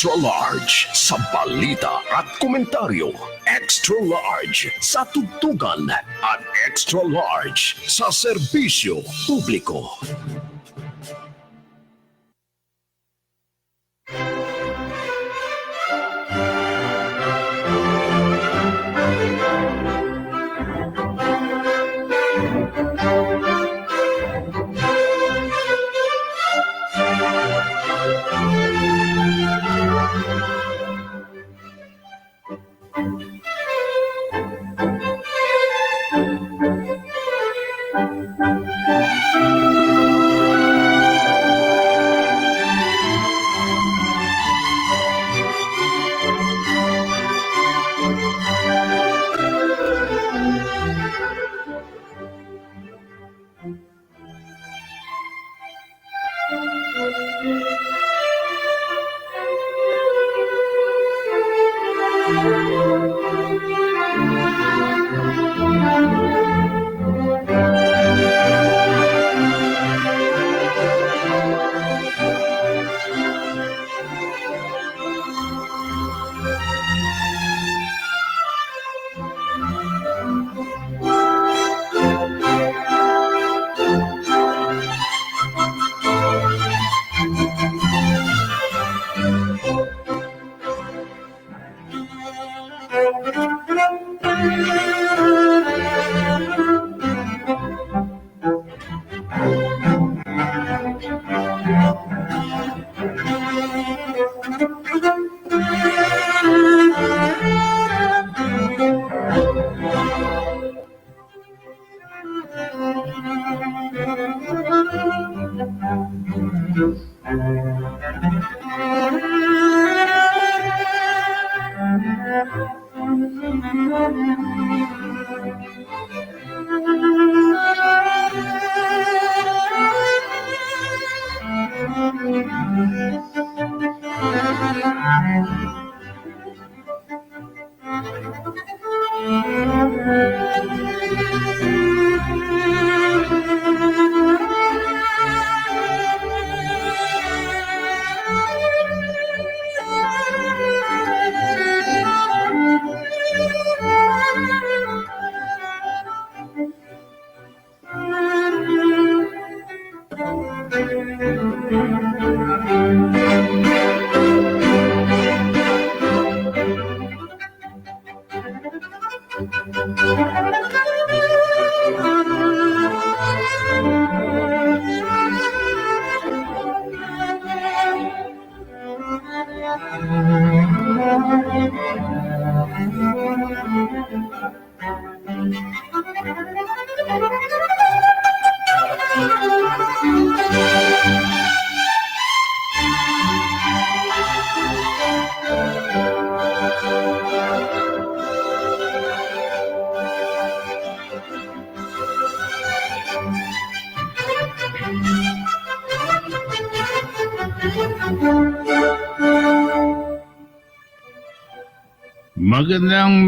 Extra large sa balita at komentaryo. Extra large sa tugtugan at extra large sa serbisyo publiko.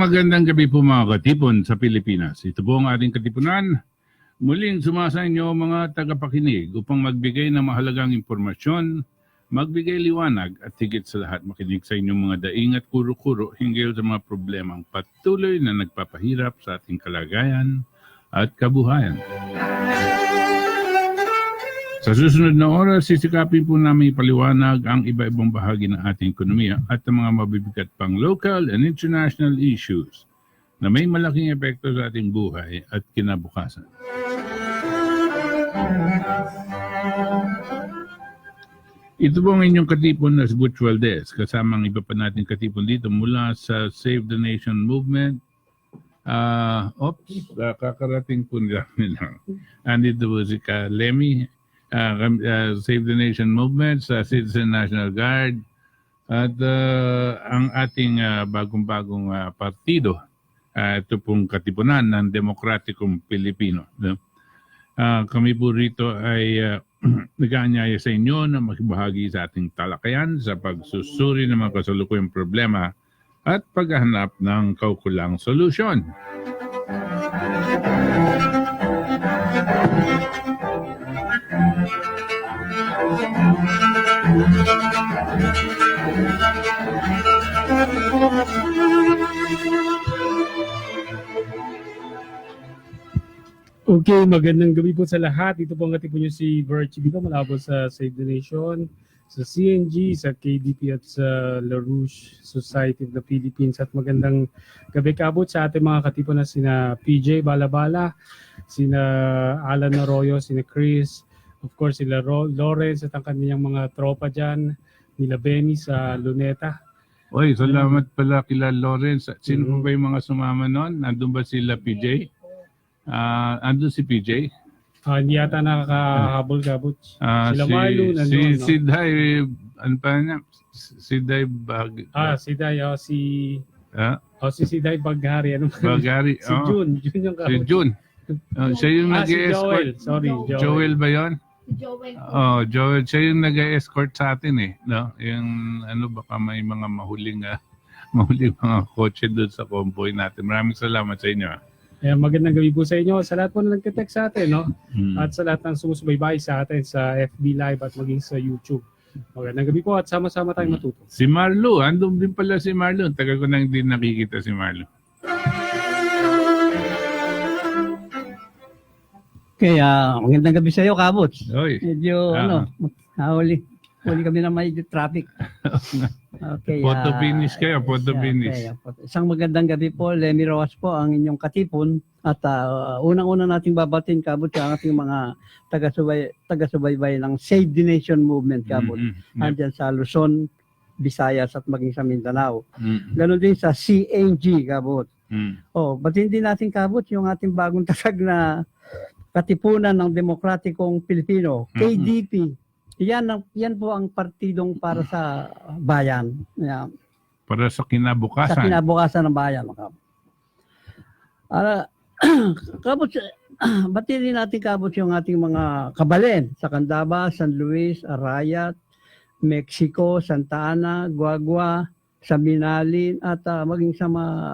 Magandang gabi po mga katipon sa Pilipinas. Ito po ang ating Katipunan. Muling sumasa inyo mga tagapakinig upang magbigay ng mahalagang impormasyon, magbigay liwanag at higit sa lahat makinig sa inyong mga daing at kuro-kuro hinggil sa mga problemang patuloy na nagpapahirap sa ating kalagayan at kabuhayan. Sa susunod na oras, sisikapin po namin ipaliwanag ang iba-ibang bahagi ng ating ekonomiya at ang mga mabibigat pang local and international issues na may malaking epekto sa ating buhay at kinabukasan. Ito po ang inyong katipon na si Butch Valdez, kasama ang iba pa nating katipon dito mula sa Save the Nation Movement. Kakarating po nila. Andito po si Lemmy. Save the Nation Movement, sa Citizen National Guard, at ang ating bagong-bagong partido, ito pong Katipunan ng Demokratikong Pilipino. Kami po rito ay nag-aanyaya sa inyo na makibahagi sa ating talakayan sa pagsusuri ng mga kasalukuyang problema at paghahanap ng kaukulang solusyon. Okay, magandang gabi po sa lahat. Ito po ang Katipunan si Virtue dito mula po sa Save the Nation, sa CNG, sa KDP at sa La Rouge Society of the Philippines. At magandang gabi kabut sa ating mga Katipunan sina PJ Balabala, sina Alan Arroyo, sina Chris, of course sila Lawrence at ang kanyang mga tropa dyan, nila Benny sa Luneta. Oy, salamat pala kila Lawrence. Sino pa ba yung mga sumama noon? Nandun ba sila PJ? Andun si PJ? Hindi yata nakakahabol kabut. Sila si, Marlo nandun, no? si Day, ano pa niya? Si Day Si Day, si Siday Baghari. Ano ba? Bagari. Si June. June yung Si June. Siya yung si nag-escort. Joel. Sorry, Joel ba yun? Joel. Joel. Siya yung nag-escort sa atin eh. No? Yung ano, baka may mga mahuling mga kotse doon sa convoy natin. Maraming salamat sa inyo. Magandang gabi po sa inyo. Sa lahat po na nagte-text sa atin, no? Mm. At sa lahat ng sumusubaybay sa atin sa FB Live at maging sa YouTube. Magandang gabi po at sama-sama tayong matuto. Si Marlo. Andun din pala si Marlo. Tagal ko nang hindi nakikita si Marlo. Kaya magandang gabi sa iyo, Kabots. Oy. Medyo huli kami na may traffic. Okay. Photo finish kayo, photo finish. Okay. Isang magandang gabi po, Lemmy Rojas po, ang inyong katipon. At unang-una nating babatin, Kabots, ang ating mga taga-subaybay ng Save the Nation Movement, Kabots. Andyan sa Luzon, Visayas at maging sa Mindanao. Ganon din sa CNG, Kabots. Batin din natin, Kabots, yung ating bagong tasag na Katipunan ng Demokratikong Pilipino, KDP. Yan po ang partidong para sa bayan. Yan. Para sa kinabukasan. Sa kinabukasan ng bayan. Kabots, batiin natin, Kabots, yung ating mga kabalen sa Candaba, San Luis, Arayat, Mexico, Santa Ana, Guagua, sa Binalin at maging sa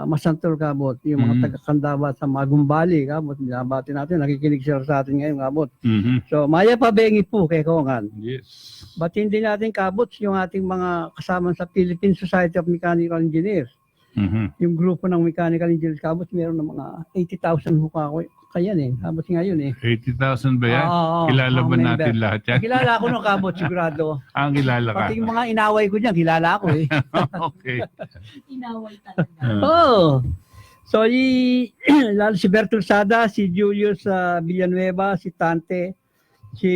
Masantol, Kabot, yung mga taga-Candaba sa Magumbali, Kabot, binabati natin, nakikinig sila sa atin ngayon, Kabot. So, maya pa bengi po kay Kongan. Yes. Batin din natin, Kabot, yung ating mga kasama sa Philippine Society of Mechanical Engineers. Yung grupo ng Mechanical Engineers, Kabot, meron ng mga 80,000 mukha ko. Kaya Kabot ngayon 80,000 ba yan? Kilala ba natin lahat yan? Kilala ako no, Kabot, sigurado. Kilala ka. Pati yung mga inaway ko dyan, kilala ako Okay. Inaway talaga. So, lalo si Bertul Sada, si Julius Villanueva, si Tante, si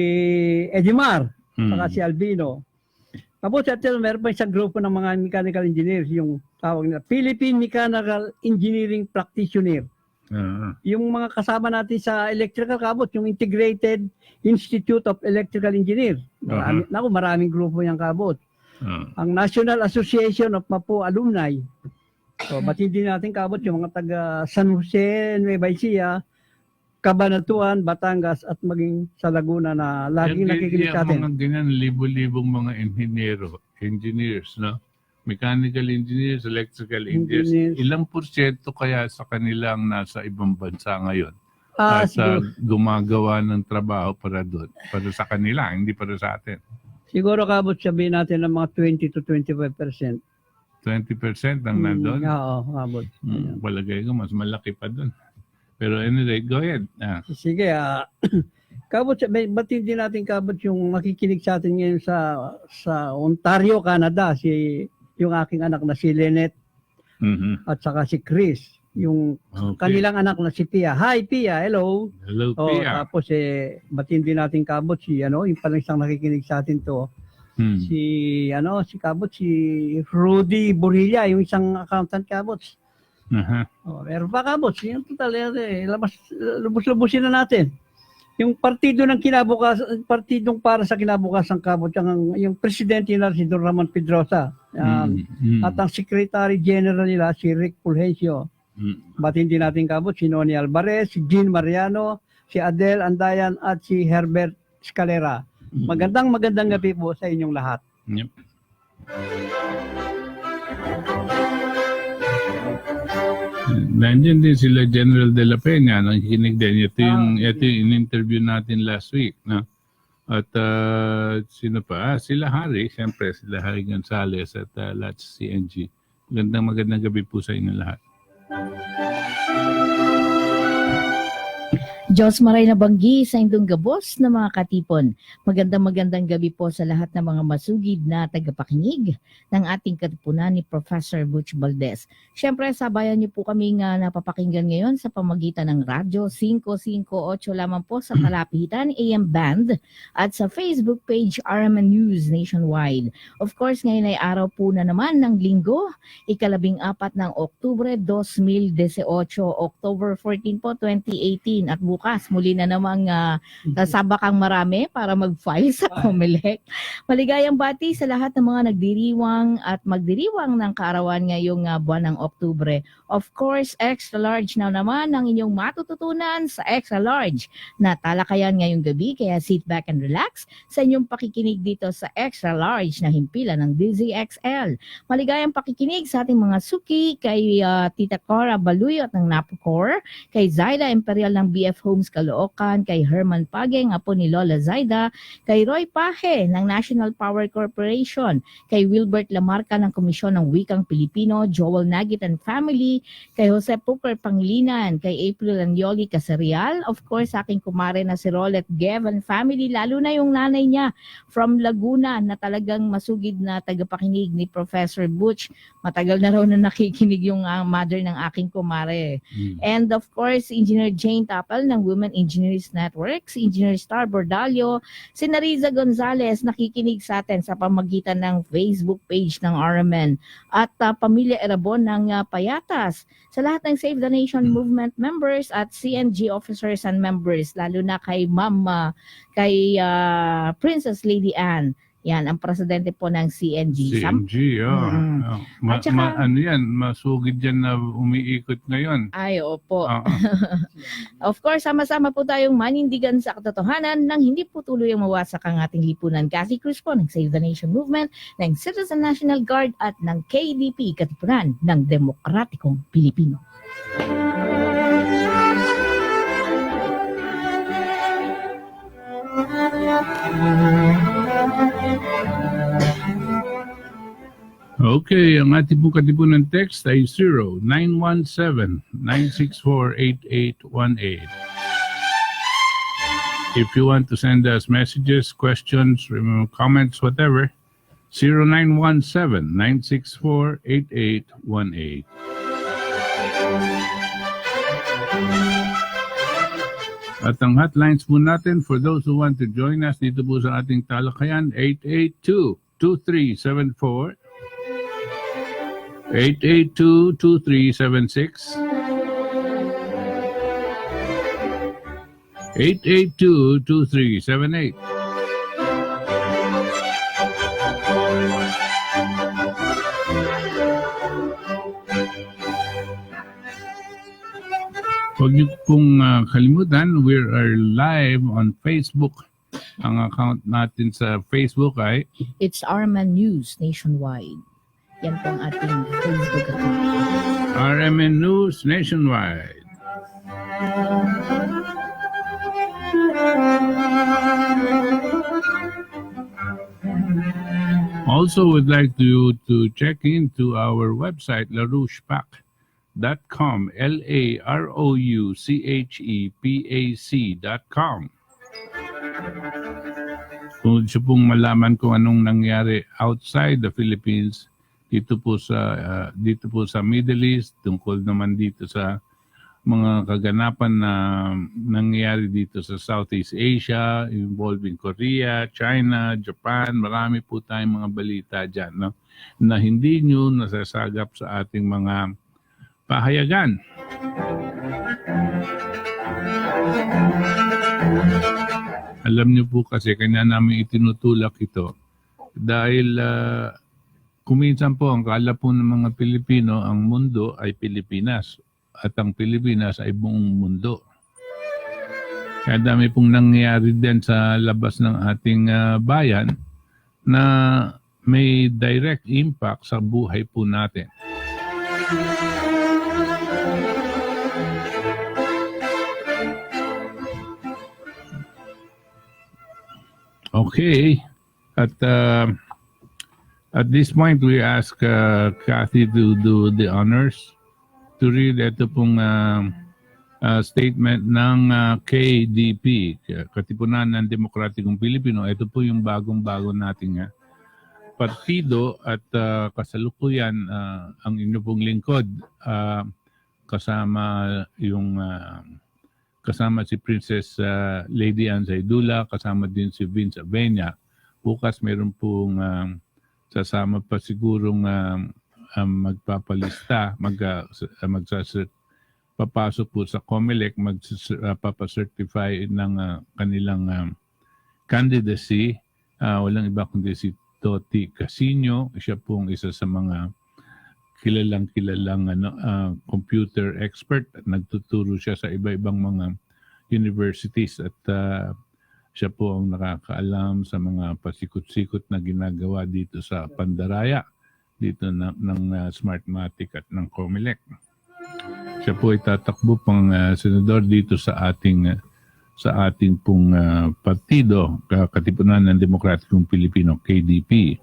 Edimar, saka si Albino. Tapos meron pa isang grupo ng mga mechanical engineers, yung tawag nila, Philippine Mechanical Engineering Practitioner. Yung mga kasama natin sa electrical, Kabot, yung Integrated Institute of Electrical Engineers. Maraming grupo yung Kabot. Ang National Association of Mapo Alumni. So, batin din natin, Kabot, yung mga taga San Jose, Nueva Ecija, Cabanatuan, Batangas, at maging sa Laguna na laging nakikinig sa atin. Mga ganyan, libo-libong mga engineers, no? Mechanical engineers, electrical engineers. Ilang porsyento kaya sa kanilang nasa ibang bansa ngayon? At gumagawa ng trabaho para doon. Para sa kanila, hindi para sa atin. Siguro, Kabot, sabihin natin ng mga 20 to 25%. 20% ang nandun? Oo, Kabot. Palagay ko, mas malaki pa doon. Pero anyway, go ahead. Sige, Kabot, batin din natin, Kabot, yung makikinig sa atin ngayon sa Ontario, Canada, yung aking anak na si Lynette at saka si Chris, yung kanilang anak na si Pia. Hi Pia, hello. Hello Pia. Tapos batin din natin, Kabot, yung palang isang nakikinig sa atin to. Si Kabot, si Rudy Borilla, yung isang accountant, Kabot. Meron pa, Kabot, yung total lubos-lubusin na natin. Yung partido ng kinabukasan, partidong para sa kinabukasan, Kabot, yung presidente nila si Don Ramon Pedrosa. At ang secretary general nila si Rick Fulgencio. Batin din natin, Kabot, si Noni Alvarez, si Jean Mariano, si Adel Andayan at si Herbert Escalera. Magandang gabi po sa inyong lahat. Yep. Nandiyan din sila General De La Peña, nakikinig din. Ito yung in-interview natin last week. No? At sino pa? Sila Harry, siyempre sila Harry Gonzales at lahat sa CNG. Magandang gabi po sa inyo lahat. Diyos maray na banggi sa indong gabos na mga katipon. Magandang gabi po sa lahat ng mga masugid na tagapakinig ng ating Katipunan ni Professor Butch Valdez. Siyempre, sabayan niyo po kami nga napapakinggan ngayon sa pamagitan ng Radyo 558 lamang po sa Talapitan AM Band at sa Facebook page RMN News Nationwide. Of course, ngayon ay araw po na naman ng Linggo, 14 ng Oktubre 2018, October 14 po, 2018 at bukas muli na namang sabakang marami para mag-file sa COMELEC. Maligayang bati sa lahat ng mga nagdiriwang at magdiriwang ng kaarawan ngayong buwan ng Oktubre. Of course, extra large na naman ang inyong matututunan sa extra large na talakayan ngayong gabi, kaya sit back and relax sa inyong pakikinig dito sa extra large na himpilan ng DZXL. Maligayang pakikinig sa ating mga suki, kay Tita Cora Baluyot ng Napocor, kay Zaida Imperial ng BF Homes Caloocan, kay Herman Pageng, apo ni Lola Zaida, kay Roy Pahe ng National Power Corporation, kay Wilbert Lamarca ng Komisyon ng Wikang Pilipino, Joel Nagit and Family, kay Jose Puker Panglinan, kay April Anyoli Casarial, of course aking kumare na si Rolet Gev and Family, lalo na yung nanay niya from Laguna na talagang masugid na tagapakinig ni Professor Butch. Matagal na raw na nakikinig yung mother ng aking kumare. And of course, Engineer Jane Tapal ng Women Engineers Network, si Engineer Star Bordalio, si Nariza Gonzalez nakikinig sa atin sa pamagitan ng Facebook page ng RMN at Pamilya Erabon ng Payatas, sa lahat ng Save the Nation Movement members at CNG officers and members, lalo na kay kay Princess Lady Anne. Yan, ang presidente po ng CNG. CNG, At saka, ano yan, masugid yan na umiikot ngayon. Ay, opo. Of course, sama-sama po tayong manindigan sa katotohanan nang hindi po tuloy ang mawasak ang ating lipunan. Kathy Cruz po ng Save the Nation Movement, ng Citizen National Guard at ng KDP, Katipunan ng Demokratikong Pilipino. Okay, ang ating pong Katipunan text ay 0917-964-8818. If you want to send us messages, questions, comments, whatever, 0917-964-8818. At ang hotlines po natin for those who want to join us dito po sa ating talakayan, 882-2374, 882-2376, 882-2378. Huwag niyo pong kalimutan, we are live on Facebook. Ang account natin sa Facebook ay It's RMN News Nationwide. Yan po ang ating Facebook account. RMN News Nationwide. Also, would like to check into our website, larouchepac.com, larouchepac.com. Kung gusto pong malaman kung anong nangyari outside the Philippines, dito po sa Middle East, tungkol naman dito sa mga kaganapan na nangyayari dito sa Southeast Asia, involving Korea, China, Japan, marami po tayong mga balita dyan, no? Na hindi nyo nasasagap sa ating mga pahayagan. Alam niyo po kasi kanya namin itinutulak ito dahil kuminsan po ang kala po ng mga Pilipino ang mundo ay Pilipinas at ang Pilipinas ay buong mundo. Kaya dami pong nangyayari din sa labas ng ating bayan na may direct impact sa buhay po natin. Okay. At this point, we ask Kathy to do the honors to read ito pong statement ng KDP, Katipunan ng Demokratikong Pilipino. Ito po yung bagong-bago nating partido at kasalukuyan ang inyo pong lingkod kasama kasama si Princess Lady Ann Zaidula, kasama din si Vince Avenia. Bukas meron pong sasama pa sigurong magpapalista, papasok po sa COMELEC, papacertify ng kanilang candidacy. Walang iba kundi si Toti Casino. Siya pong isa sa mga kilalang computer expert. Nagtuturo siya sa iba-ibang mga universities at siya po ang nakakaalam sa mga pasikot-sikot na ginagawa dito sa Pandaraya, dito ng Smartmatic at ng COMELEC. Siya po ay tatakbo pang senador dito sa ating pong partido, Katipunan ng Demokratikong Pilipino, KDP.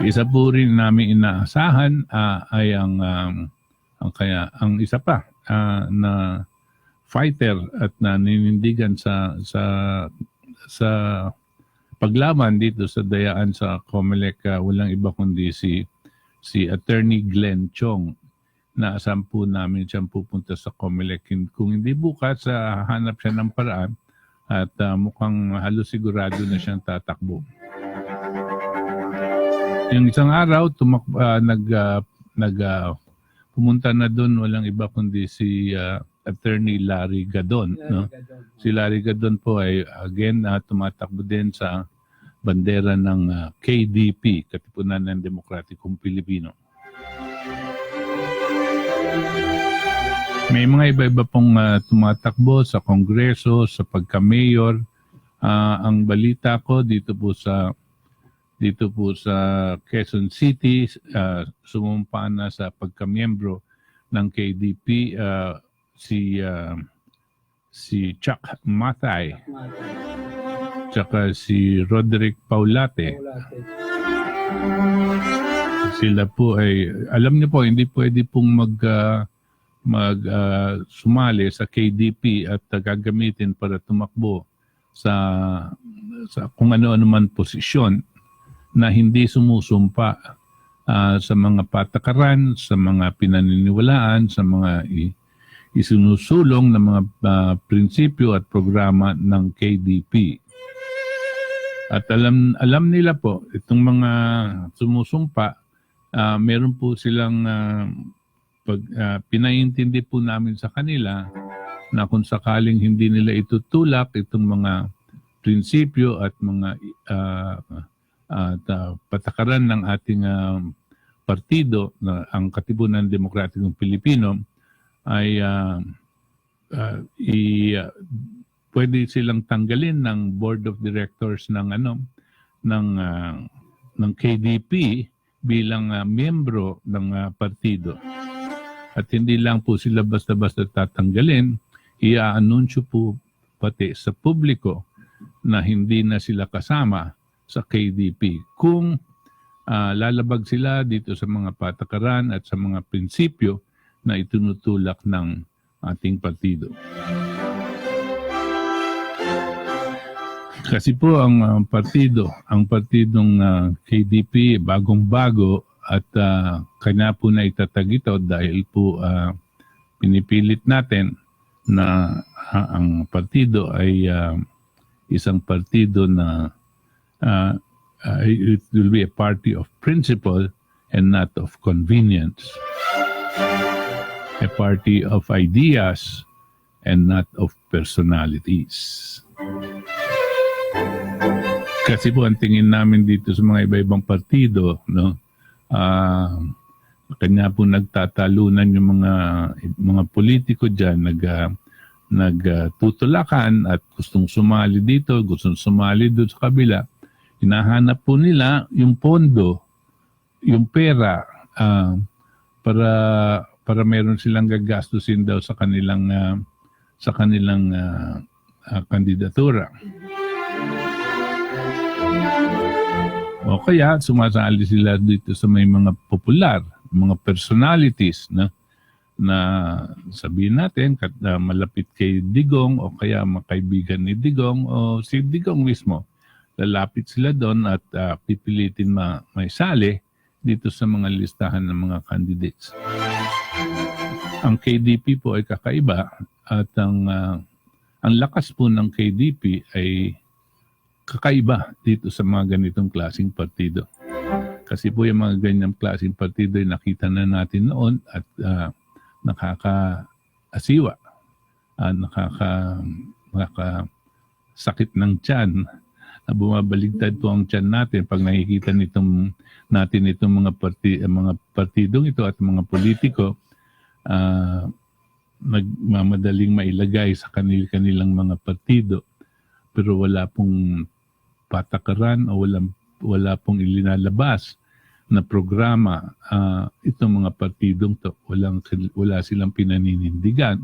Isa po rin namin inaasahan ay ang isa pa na fighter at naninindigan sa paglaban dito sa dayaan sa COMELEC, walang iba kundi si Attorney Glenn Chong. Naasahan po namin siyang pupunta sa COMELEC. Kung hindi bukas, hanap siya ng paraan at mukhang halos sigurado na siyang tatakbo. Yung isang araw, pumunta na doon, walang iba kundi si Attorney Larry Gadon. No? Si Larry Gadon po ay again tumatakbo din sa bandera ng KDP, Katipunan ng Demokratikong Pilipino. May mga iba-iba pong tumatakbo sa Kongreso, sa pagka-mayor. Ang balita ko dito po sa Quezon City, sumumpa na sa pagka-miyembro ng KDP si Chuck Matay, tsaka si Roderick Paulate. Sila po ay, alam niyo po, hindi pwede pong sumali sa KDP at gagamitin para tumakbo sa kung ano-ano man posisyon na hindi sumusumpa sa mga patakaran, sa mga pinaniniwalaan, sa mga isinusulong ng mga prinsipyo at programa ng KDP. At alam nila po, itong mga sumusumpa, meron po silang pinaintindi po namin sa kanila na kung sakaling hindi nila itutulak itong mga prinsipyo at mga patakaran ng ating partido, na ang Katipunan Demokratikong Pilipino, ay pwede silang tanggalin ng board of directors ng KDP bilang miyembro ng partido. At hindi lang po sila basta-basta tatanggalin, i-anunsyo po pati sa publiko na hindi na sila kasama sa KDP kung lalabag sila dito sa mga patakaran at sa mga prinsipyo na itinutulak ng ating partido. Kasi po ang partidong KDP bagong-bago at kanya po na itatag ito dahil po pinipilit natin na ang partido ay isang partido na it will be a party of principle and not of convenience. A party of ideas and not of personalities. Kasi po ang tingin namin dito sa mga iba-ibang partido, no? Kanya po nagtatalunan yung mga politiko diyan, nagtutulakan at gustong sumali dito, gustong sumali doon sa kabila. Hinahanap po nila yung pondo, yung pera para meron silang gagastusin daw sa kanilang kandidatura. O kaya sumasali sila dito sa may mga popular, mga personalities na na sabihin natin malapit kay Digong o kaya makaibigan ni Digong o si Digong mismo. Lalapit sila doon at pipilitin maisali dito sa mga listahan ng mga candidates. Ang KDP po ay kakaiba at ang lakas po ng KDP ay kakaiba dito sa mga ganitong klaseng partido. Kasi po yung mga ganyang klaseng partido ay nakita na natin noon at nakakaasiwa, nakakasakit ng tiyan. Bumabaligtad po ang tiyan natin pag nakikita natin itong mga partidong ito at mga politiko nagmamadaling mailagay sa kanilang mga partido pero wala pong patakaran o wala pong ilinalabas na programa itong mga partidong to. Wala silang pinaninindigan.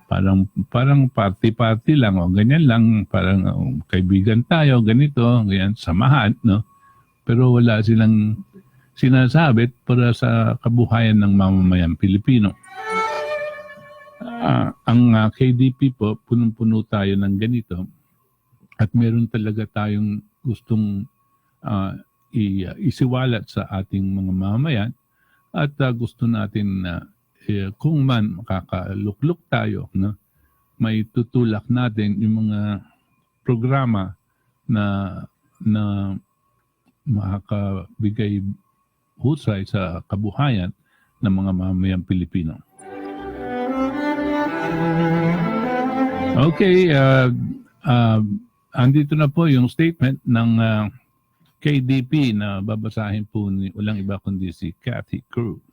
Parang party-party lang o ganyan lang, parang kaibigan tayo, ganito, ganyan, samahan, no? Pero wala silang sinasabi para sa kabuhayan ng mamamayang Pilipino. Ang KDP po, punong-puno tayo ng ganito at meron talaga tayong gustong isiwalat sa ating mga mamamayan at gusto natin na kung man makakalukluk tayo, no, may tutulak natin yung mga programa na makakabigay husay sa kabuhayan ng mga mamamayang Pilipino. Okay, andito na po yung statement ng KDP na babasahin po ni walang iba kundi si Cathy Cruz.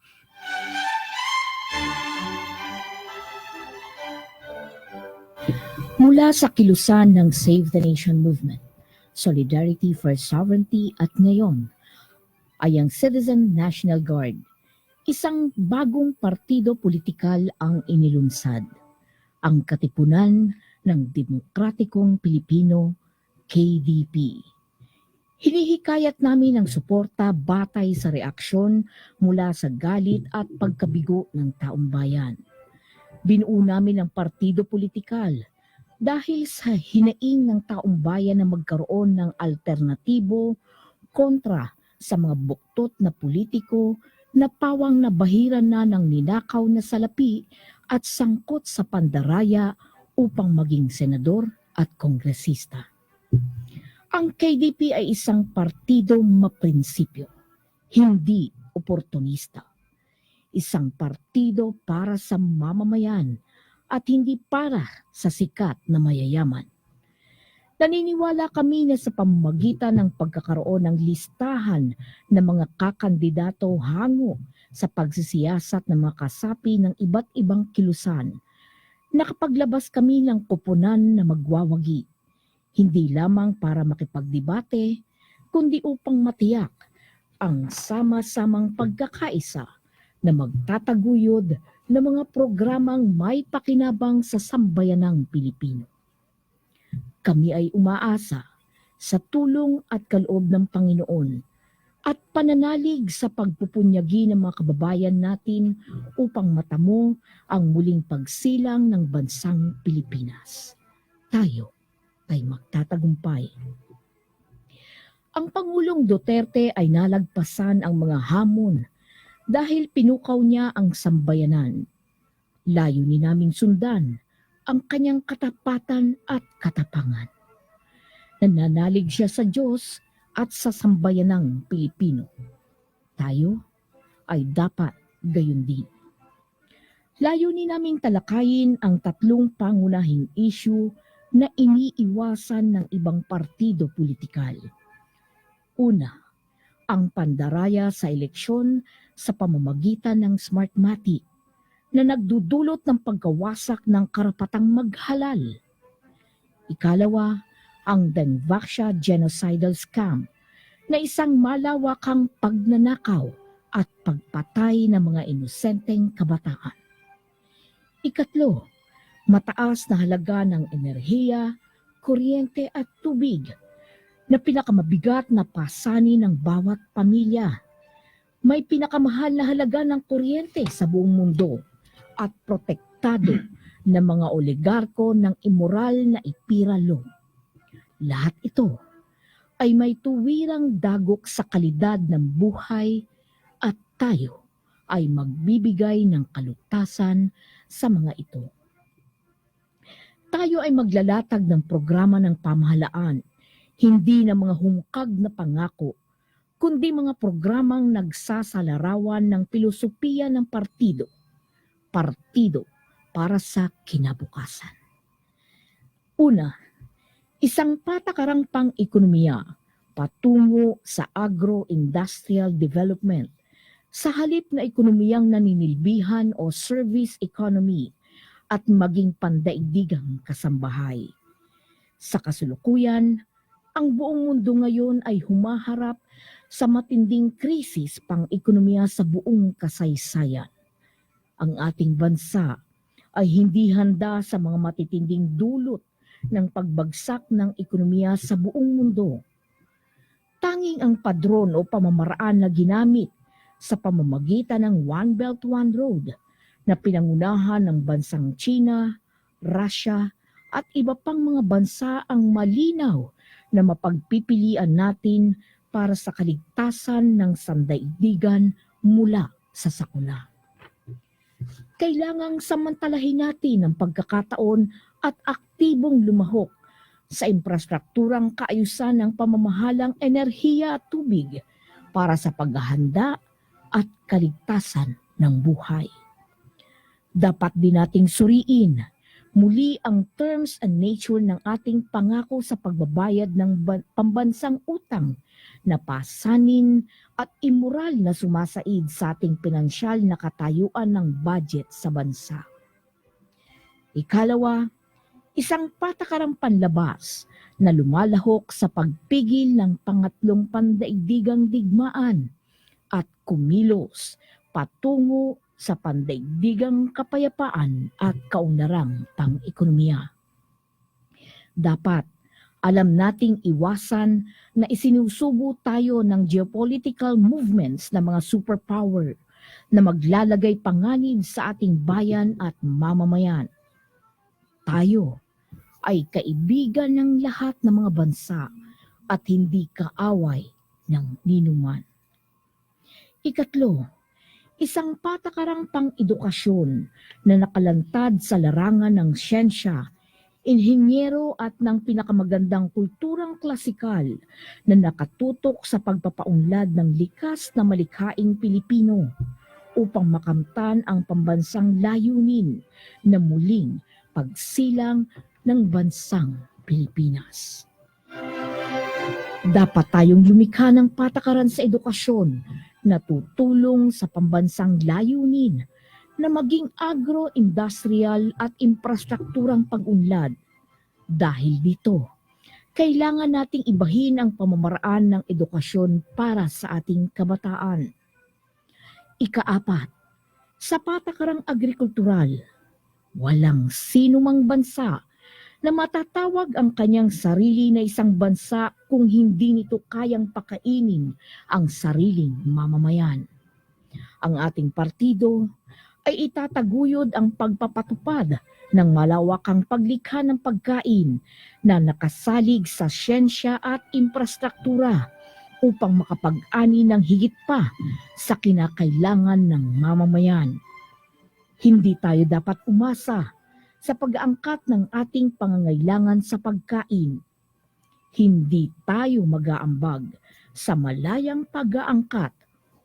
Mula sa kilusan ng Save the Nation Movement, Solidarity for Sovereignty at ngayon ay ang Citizen National Guard, isang bagong partido politikal ang inilunsad, ang Katipunan ng Demokratikong Pilipino, KDP. Hinihikayat namin ang suporta batay sa reaksyon mula sa galit at pagkabigo ng taong bayan. Binuo namin ang partido politikal dahil sa hinaing ng taong bayan na magkaroon ng alternatibo kontra sa mga buktot na politiko na pawang nabahiran na ng ninakaw na salapi at sangkot sa pandaraya upang maging senador at kongresista. Ang KDP ay isang partido maprinsipyo, hindi oportunista. Isang partido para sa mamamayan at hindi para sa sikat na mayayaman. Naniniwala kami na sa pamamagitan ng pagkakaroon ng listahan ng mga kakandidato hango sa pagsisiyasat ng mga kasapi ng iba't ibang kilusan, nakapaglabas kami ng koponan na magwawagi, hindi lamang para makipagdebate, kundi upang matiyak ang sama-samang pagkakaisa na magtataguyod ng mga programang may pakinabang sa sambayanang Pilipino. Kami ay umaasa sa tulong at kaloob ng Panginoon at pananalig sa pagpupunyagi ng mga kababayan natin upang matamo ang muling pagsilang ng bansang Pilipinas. Tayo ay magtatagumpay. Ang Pangulong Duterte ay nalagpasan ang mga hamon dahil pinukaw niya ang sambayanan. Layunin naming sundan ang kanyang katapatan at katapangan. Nananalig siya sa Diyos at sa sambayanang Pilipino. Tayo ay dapat gayon din. Layunin naming talakayin ang tatlong pangunahing issue na iniiwasan ng ibang partido politikal. Una, ang pandaraya sa eleksyon sa pamamagitan ng Smartmatic na nagdudulot ng pagkawasak ng karapatang maghalal. Ikalawa, ang Dengvaxia genocidal scam na isang malawakang pagnanakaw at pagpatay ng mga inosenteng kabataan. Ikatlo, mataas na halaga ng enerhiya, kuryente at tubig na pinakamabigat na pasanin ng bawat pamilya. may pinakamahal na halaga ng kuryente sa buong mundo at protektado ng mga oligarko ng immoral na ipiralo. Lahat ito ay may tuwirang dagok sa kalidad ng buhay at tayo ay magbibigay ng kalutasan sa mga ito. Tayo ay maglalatag ng programa ng pamahalaan, hindi ng mga hungkag na pangako, kundi mga programang nagsasalarawan ng filosofiya ng partido. Partido para sa kinabukasan. Una, isang patakarang pang-ekonomiya patungo sa agro-industrial development sa halip na ekonomiyang naninilbihan o service economy at maging pandaigdigang kasambahay. Sa kasulukuyan, ang buong mundo ngayon ay humaharap sa matinding krisis pang-ekonomiya sa buong kasaysayan. Ang ating bansa ay hindi handa sa mga matitinding dulot ng pagbagsak ng ekonomiya sa buong mundo. Tanging ang padron o pamamaraan na ginamit sa pamamagitan ng One Belt, One Road na pinangunahan ng bansang China, Russia at iba pang mga bansa ang malinaw na mapagpipilian natin para sa kaligtasan ng sandaigdigan mula sa sakuna. Kailangang samantalahin natin ang pagkakataon at aktibong lumahok sa infrastrukturang kaayusan ng pamamahalang enerhiya at tubig para sa paghahanda at kaligtasan ng buhay. Dapat din nating suriin muli ang terms and nature ng ating pangako sa pagbabayad ng pambansang utang na pasanin at immoral na sumasaid sa ating pinansyal na katayuan ng budget sa bansa. Ikalawa, isang patakarang panlabas na lumalahok sa pagpigil ng pangatlong pandaigdigang digmaan at kumilos patungo sa pandaigdigang kapayapaan at kaunlarang pang-ekonomiya. Dapat alam nating iwasan na isinusubo tayo ng geopolitical movements ng mga superpower na maglalagay panganib sa ating bayan at mamamayan. Tayo ay kaibigan ng lahat ng mga bansa at hindi kaaway ng ninuman. Ikatlo, isang patakarang pang-edukasyon na nakalantad sa larangan ng siyensya, inhinyero at ng pinakamagandang kulturang klasikal na nakatutok sa pagpapaunlad ng likas na malikhaing Pilipino upang makamtan ang pambansang layunin na muling pagsilang ng bansang Pilipinas. Dapat tayong lumikha ng patakaran sa edukasyon na tutulong sa pambansang layunin na maging agro-industrial at infrastrukturang pag-unlad. Dahil dito, kailangan nating ibahin ang pamamaraan ng edukasyon para sa ating kabataan. Ikaapat, sa patakarang agrikultural, walang sinumang bansa na matatawag ang kanyang sarili na isang bansa kung hindi nito kayang pakainin ang sariling mamamayan. Ang ating partido ay itataguyod ang pagpapatupad ng malawakang paglikha ng pagkain na nakasalig sa siyensya at infrastruktura upang makapag-ani ng higit pa sa kinakailangan ng mamamayan. Hindi tayo dapat umasa sa pag-aangkat ng ating pangangailangan sa pagkain. Hindi tayo mag-aambag sa malayang pag-aangkat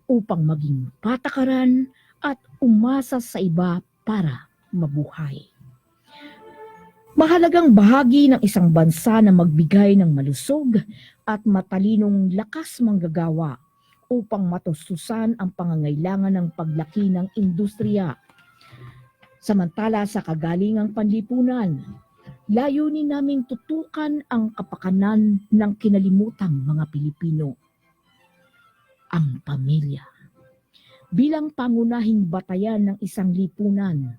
upang maging patakaran at umasa sa iba para mabuhay. Mahalagang bahagi ng isang bansa na magbigay ng malusog at matalinong lakas manggagawa upang matustusan ang pangangailangan ng paglaki ng industriya. Samantala sa kagalingang panlipunan, layunin naming tutukan ang kapakanan ng kinalimutang mga Pilipino. Ang pamilya. Bilang pangunahing batayan ng isang lipunan,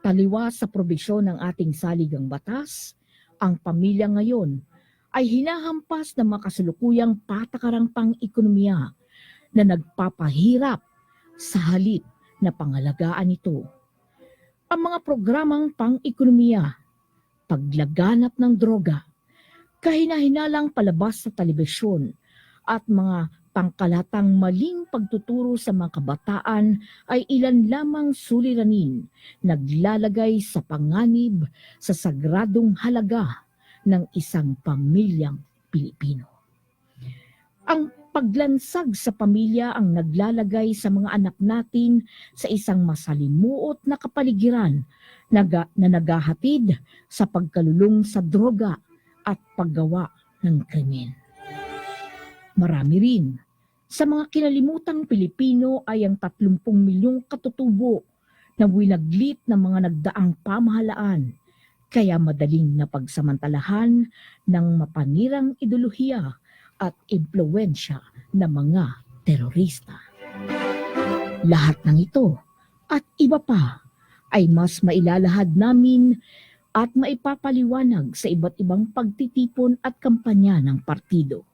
taliwas sa probisyon ng ating saligang batas, ang pamilya ngayon ay hinahampas ng makasalukuyang patakarang pang-ekonomiya na nagpapahirap sa halip na pangalagaan ito. Ang mga programang pang-ekonomiya, paglaganap ng droga, kahina-hinalang palabas sa telebisyon at mga pangkalatang maling pagtuturo sa mga kabataan ay ilan lamang suliranin naglalagay sa panganib sa sagradong halaga ng isang pamilyang Pilipino. Ang paglansag sa pamilya ang naglalagay sa mga anak natin sa isang masalimuot na kapaligiran na naghahatid sa pagkalulong sa droga at paggawa ng krimen. Marami rin sa mga kinalimutang Pilipino ay ang 30 milyong katutubo na winaglit ng mga nagdaang pamahalaan, kaya madaling napagsamantalahan ng mapanirang ideolohiya at impluwensya ng mga terorista. Lahat ng ito at iba pa ay mas mailalahad namin at maipapaliwanag sa iba't ibang pagtitipon at kampanya ng partido.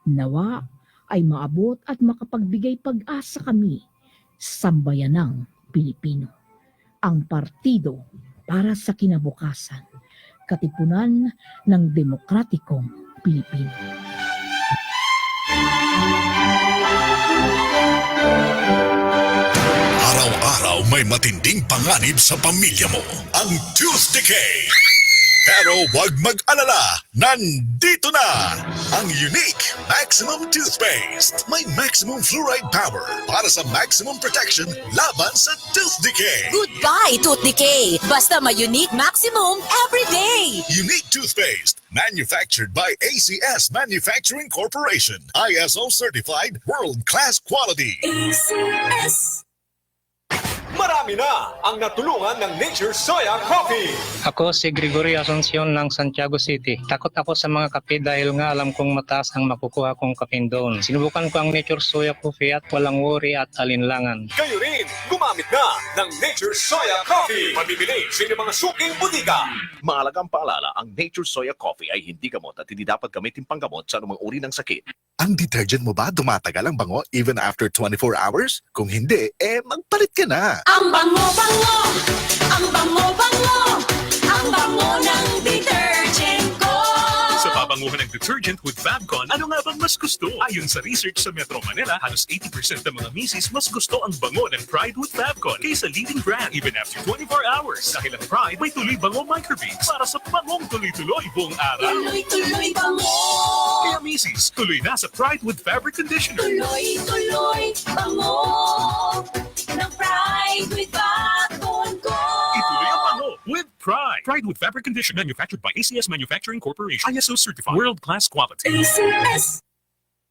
Nawa ay maabot at makapagbigay pag-asa kami sa sambayanang Pilipino. Ang partido para sa kinabukasan, Katipunan ng Demokratikong Pilipino. Araw-araw may matinding panganib sa pamilya mo. Ang Tooth Decay. Pero huwag mag-alala, nandito na ang unique Maximum Toothpaste. May maximum fluoride power para sa maximum protection laban sa tooth decay. Goodbye, tooth decay. Basta may unique maximum every day. Unique Toothpaste, manufactured by ACS Manufacturing Corporation. ISO certified, world-class quality. ACS. Marami na ang natulungan ng Nature Soya Coffee. Ako si Gregory Asuncion ng Santiago City. Takot ako sa mga kape dahil nga alam kong mataas ang makukuha kong kape doon. Sinubukan ko ang Nature Soya Coffee at walang worry at alinlangan. Kayo rin, gumamit na ng Nature Soya Coffee. Mabibili sa inyong mga suking butika. Mahalagang paalala, ang Nature Soya Coffee ay hindi gamot at hindi dapat gamitin panggamot sa anumang uri ng sakit. Ang detergent mo ba dumatagal ang bango even after 24 hours? Kung hindi, magpalit ka na. Ang bango-bango, ang bango-bango, ang bango ng detergent ko. Sa pabanguhan ng detergent with Fabcon, ano nga bang mas gusto? Ayon sa research sa Metro Manila, halos 80% ng mga misis mas gusto ang bango ng Pride with Fabcon kaysa leading brand even after 24 hours. Dahil ang Pride may tuloy bango microbeads para sa bangong tuloy-tuloy buong araw. Tuloy-tuloy bango. Kaya misis, tuloy na sa Pride with Fabric Conditioner. Tuloy-tuloy bango ng Pride with Fabcon ko. Ituloy ang bango with Pride. Pride with Fabric Conditioner manufactured by ACS Manufacturing Corporation. ISO certified. World-class quality. ACS.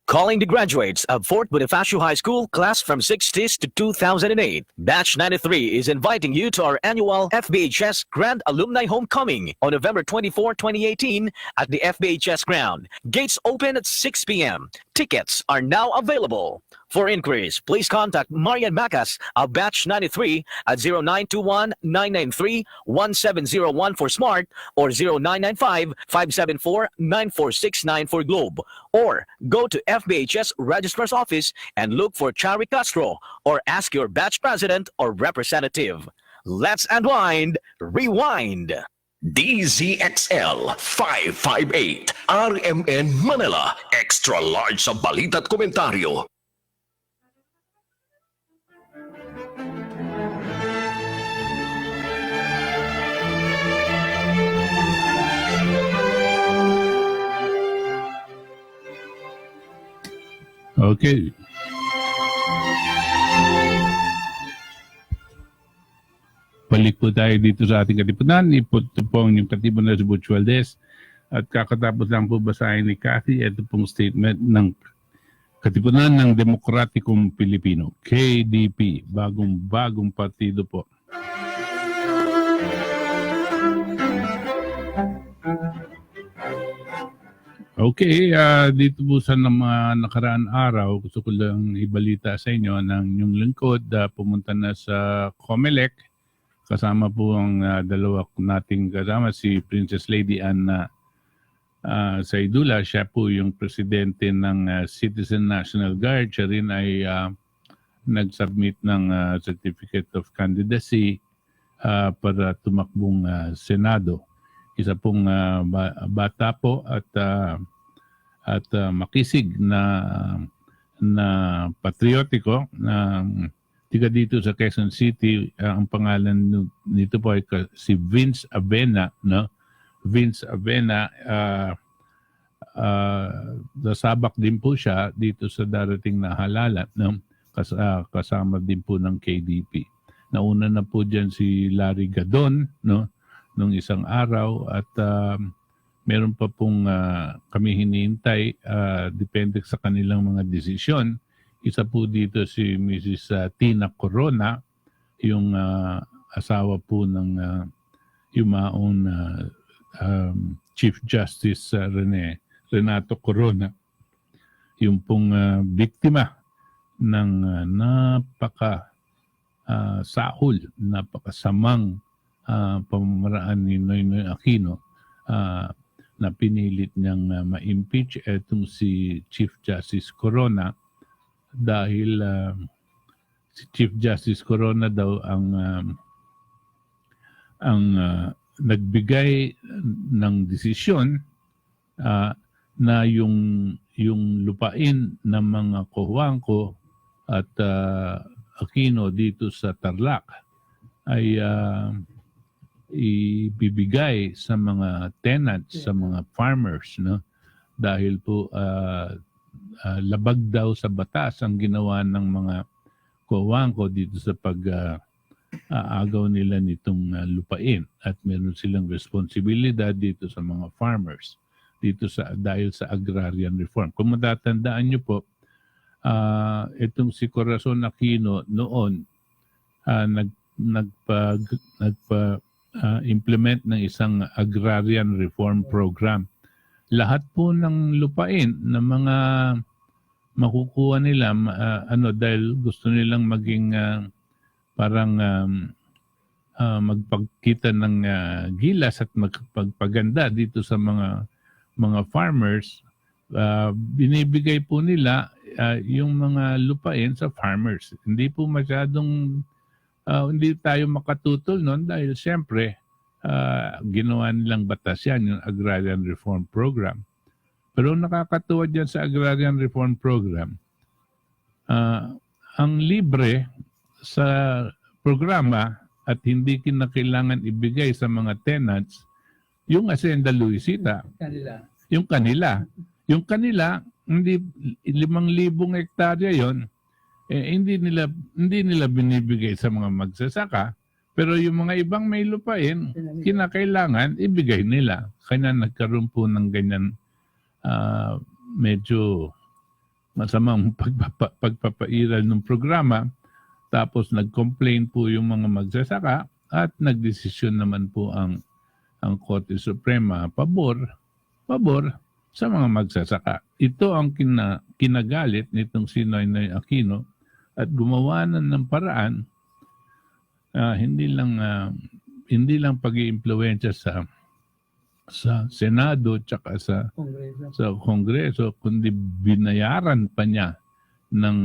Calling the graduates of Fort Bonifacio High School, class from 60s to 2008. Batch 93 is inviting you to our annual FBHS Grand Alumni Homecoming on November 24, 2018 at the FBHS Ground. Gates open at 6 p.m. Tickets are now available. For inquiries, please contact Marian Macas of Batch 93 at 0921-993-1701 for Smart or 0995-574-9469 for Globe. Or go to FBHS Registrar's Office and look for Chari Castro or ask your batch president or representative. Let's unwind, rewind. DZXL 558 RMN Manila. Extra large sa balita at komentaryo. Okay. Balik po tayo dito sa ating Katipunan. Ito po ang yung Katipunan sa Butch Valdez. At kakatapos lang po basahin ni Cathy. Ito pong statement ng Katipunan ng Demokratikong Pilipino. KDP. Bagong partido po. Okay, dito po sa mga nakaraan araw, gusto ko lang ibalita sa inyo ng yung lingkod pumunta na sa COMELEC. Kasama po ang dalawa nating kasama, si Princess Lady Anna Saidula, siya po yung presidente ng Citizen National Guard. Siya rin ay nag-submit ng Certificate of Candidacy para tumakbong Senado. Isa pong bata po at makisig na patriotiko na tiga dito sa Quezon City. Ang pangalan nito po ay si Vince Avena, no? Vince Avena, nasabak din po siya dito sa darating na halalan, no? Kasama din po ng KDP. Nauna na po dyan si Larry Gadon, no? Nung isang araw, at meron pa pong kami hinihintay, depende sa kanilang mga desisyon. Isa po dito si Mrs. Tina Corona, yung asawa po ng yumaon Chief Justice Renato Corona, yung pong biktima ng napakasamang pamamaraan ni Noynoy Aquino na pinilit niyang ma-impeach etong si Chief Justice Corona dahil si Chief Justice Corona daw ang nagbigay ng desisyon na yung lupain ng mga Cojuangco at Aquino dito sa Tarlac ay ibibigay sa mga tenants, sa mga farmers, no? Dahil po labag daw sa batas ang ginawa ng mga Cojuangco dito sa pag-aagaw nila nitong lupain, at meron silang responsibilidad dito sa mga farmers dito dahil sa agrarian reform. Kung matatandaan niyo po, itong si Corazon Aquino noon nagpa-implement ng isang agrarian reform program. Lahat po ng lupain ng mga makukuha nila dahil gusto nilang maging parang magpagkita ng gilas at magpagpaganda dito sa mga farmers, binibigay po nila yung mga lupain sa farmers. Hindi po masyadong hindi tayo makatutol noon dahil siyempre ginawa nilang batas yan, yung Agrarian Reform Program. Pero nakakatuwa dyan sa Agrarian Reform Program, ang libre sa programa at hindi kinakailangan ibigay sa mga tenants yung Hacienda Luisita. Yung kanila. Yung kanila, hindi 5,000 hektarya yon, hindi nila binibigay sa mga magsasaka, pero yung mga ibang may lupain, kinakailangan ibigay nila. Kaya nagkaroon po ng ganyan medyo masamang pagpapairal ng programa. Tapos nag-complain po yung mga magsasaka at nagdesisyon naman po ang Korte Suprema pabor sa mga magsasaka. Ito ang kinagalit nitong si Noynoy Aquino at gumawa ng paraan, hindi lang pag-iimpluwensya sa Senado tsaka sa Kongreso, kundi binayaran pa niya ng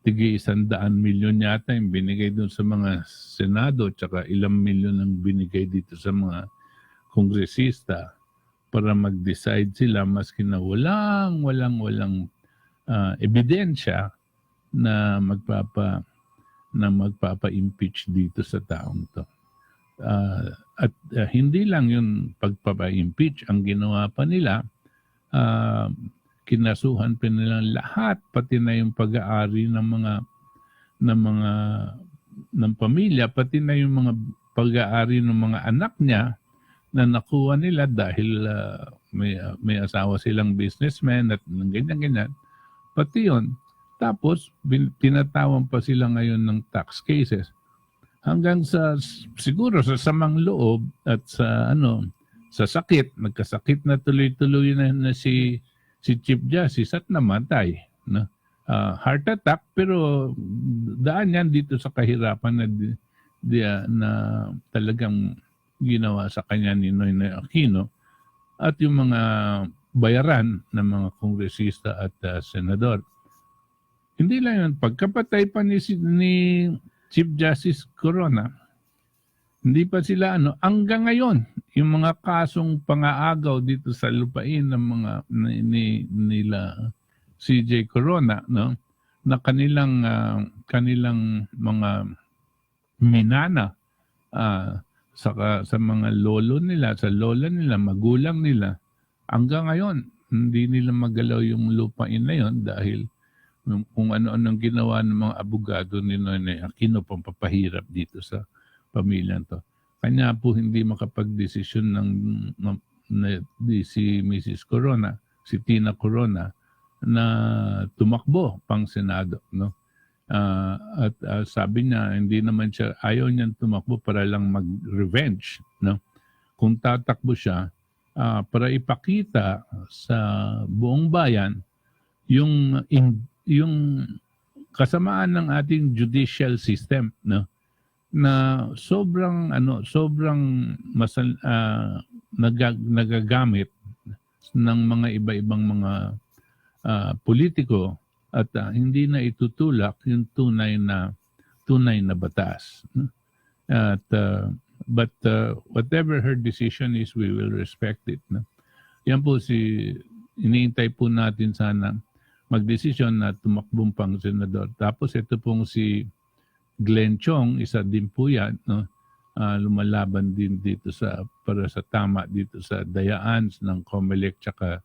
tigi 100 milyon yata yung binigay doon sa mga Senado tsaka ilang milyon ang binigay dito sa mga kongresista para mag-decide sila maski na walang ebidensya na magpapa-impeach dito sa taong to. At hindi lang yung pagpapa-impeach ang ginawa pa nila, kinasuhan pa nilang lahat, pati na yung pag-aari ng pamilya, pati na yung mga pag-aari ng mga anak niya na nakuha nila dahil may asawa silang businessman at ganyan-ganyan. Pati yun. Tapos, pinatawan pa sila ngayon ng tax cases. Hanggang siguro sa samang loob at sa sakit, nagkasakit na tuloy-tuloy na si Chief Justice at namatay. No? Heart attack, pero daan yan dito sa kahirapan na talagang ginawa sa kanya ni Noynoy Aquino. at yung mga bayaran ng mga kongresista at senador. Hindi lang yun, pagkapatay pa ni Chief Justice Corona, hindi pa sila hanggang ngayon, yung mga kasong pang-aagaw dito sa lupain ng mga nila CJ Corona, no, na kanilang mga minana sa mga lolo nila, sa lola nila, magulang nila, hanggang ngayon hindi nila magalaw yung lupain na yon dahil kung ano-anong ginawa ng mga abogado ni Noynoy Aquino pampapahirap dito sa pamilyang to. Kanya po hindi makapag-desisyon si Mrs. Corona, si Tina Corona, na tumakbo pang Senado, no? At sabi niya hindi naman siya, ayaw niyang tumakbo para lang mag-revenge, no? Kung tatakbo siya para ipakita sa buong bayan yung kasamaan ng ating judicial system, no, na sobrang nagagamit ng mga iba-ibang mga politiko at hindi na itutulak yung tunay na batas. At but whatever her decision is, we will respect it. No? Yan po iniintay po natin sana magdesisyon na tumakbong pang senador. Tapos ito pong si Glenn Chong, isa din po yan, no? Lumalaban din dito para sa tama dito sa dayaans ng COMELEC tsaka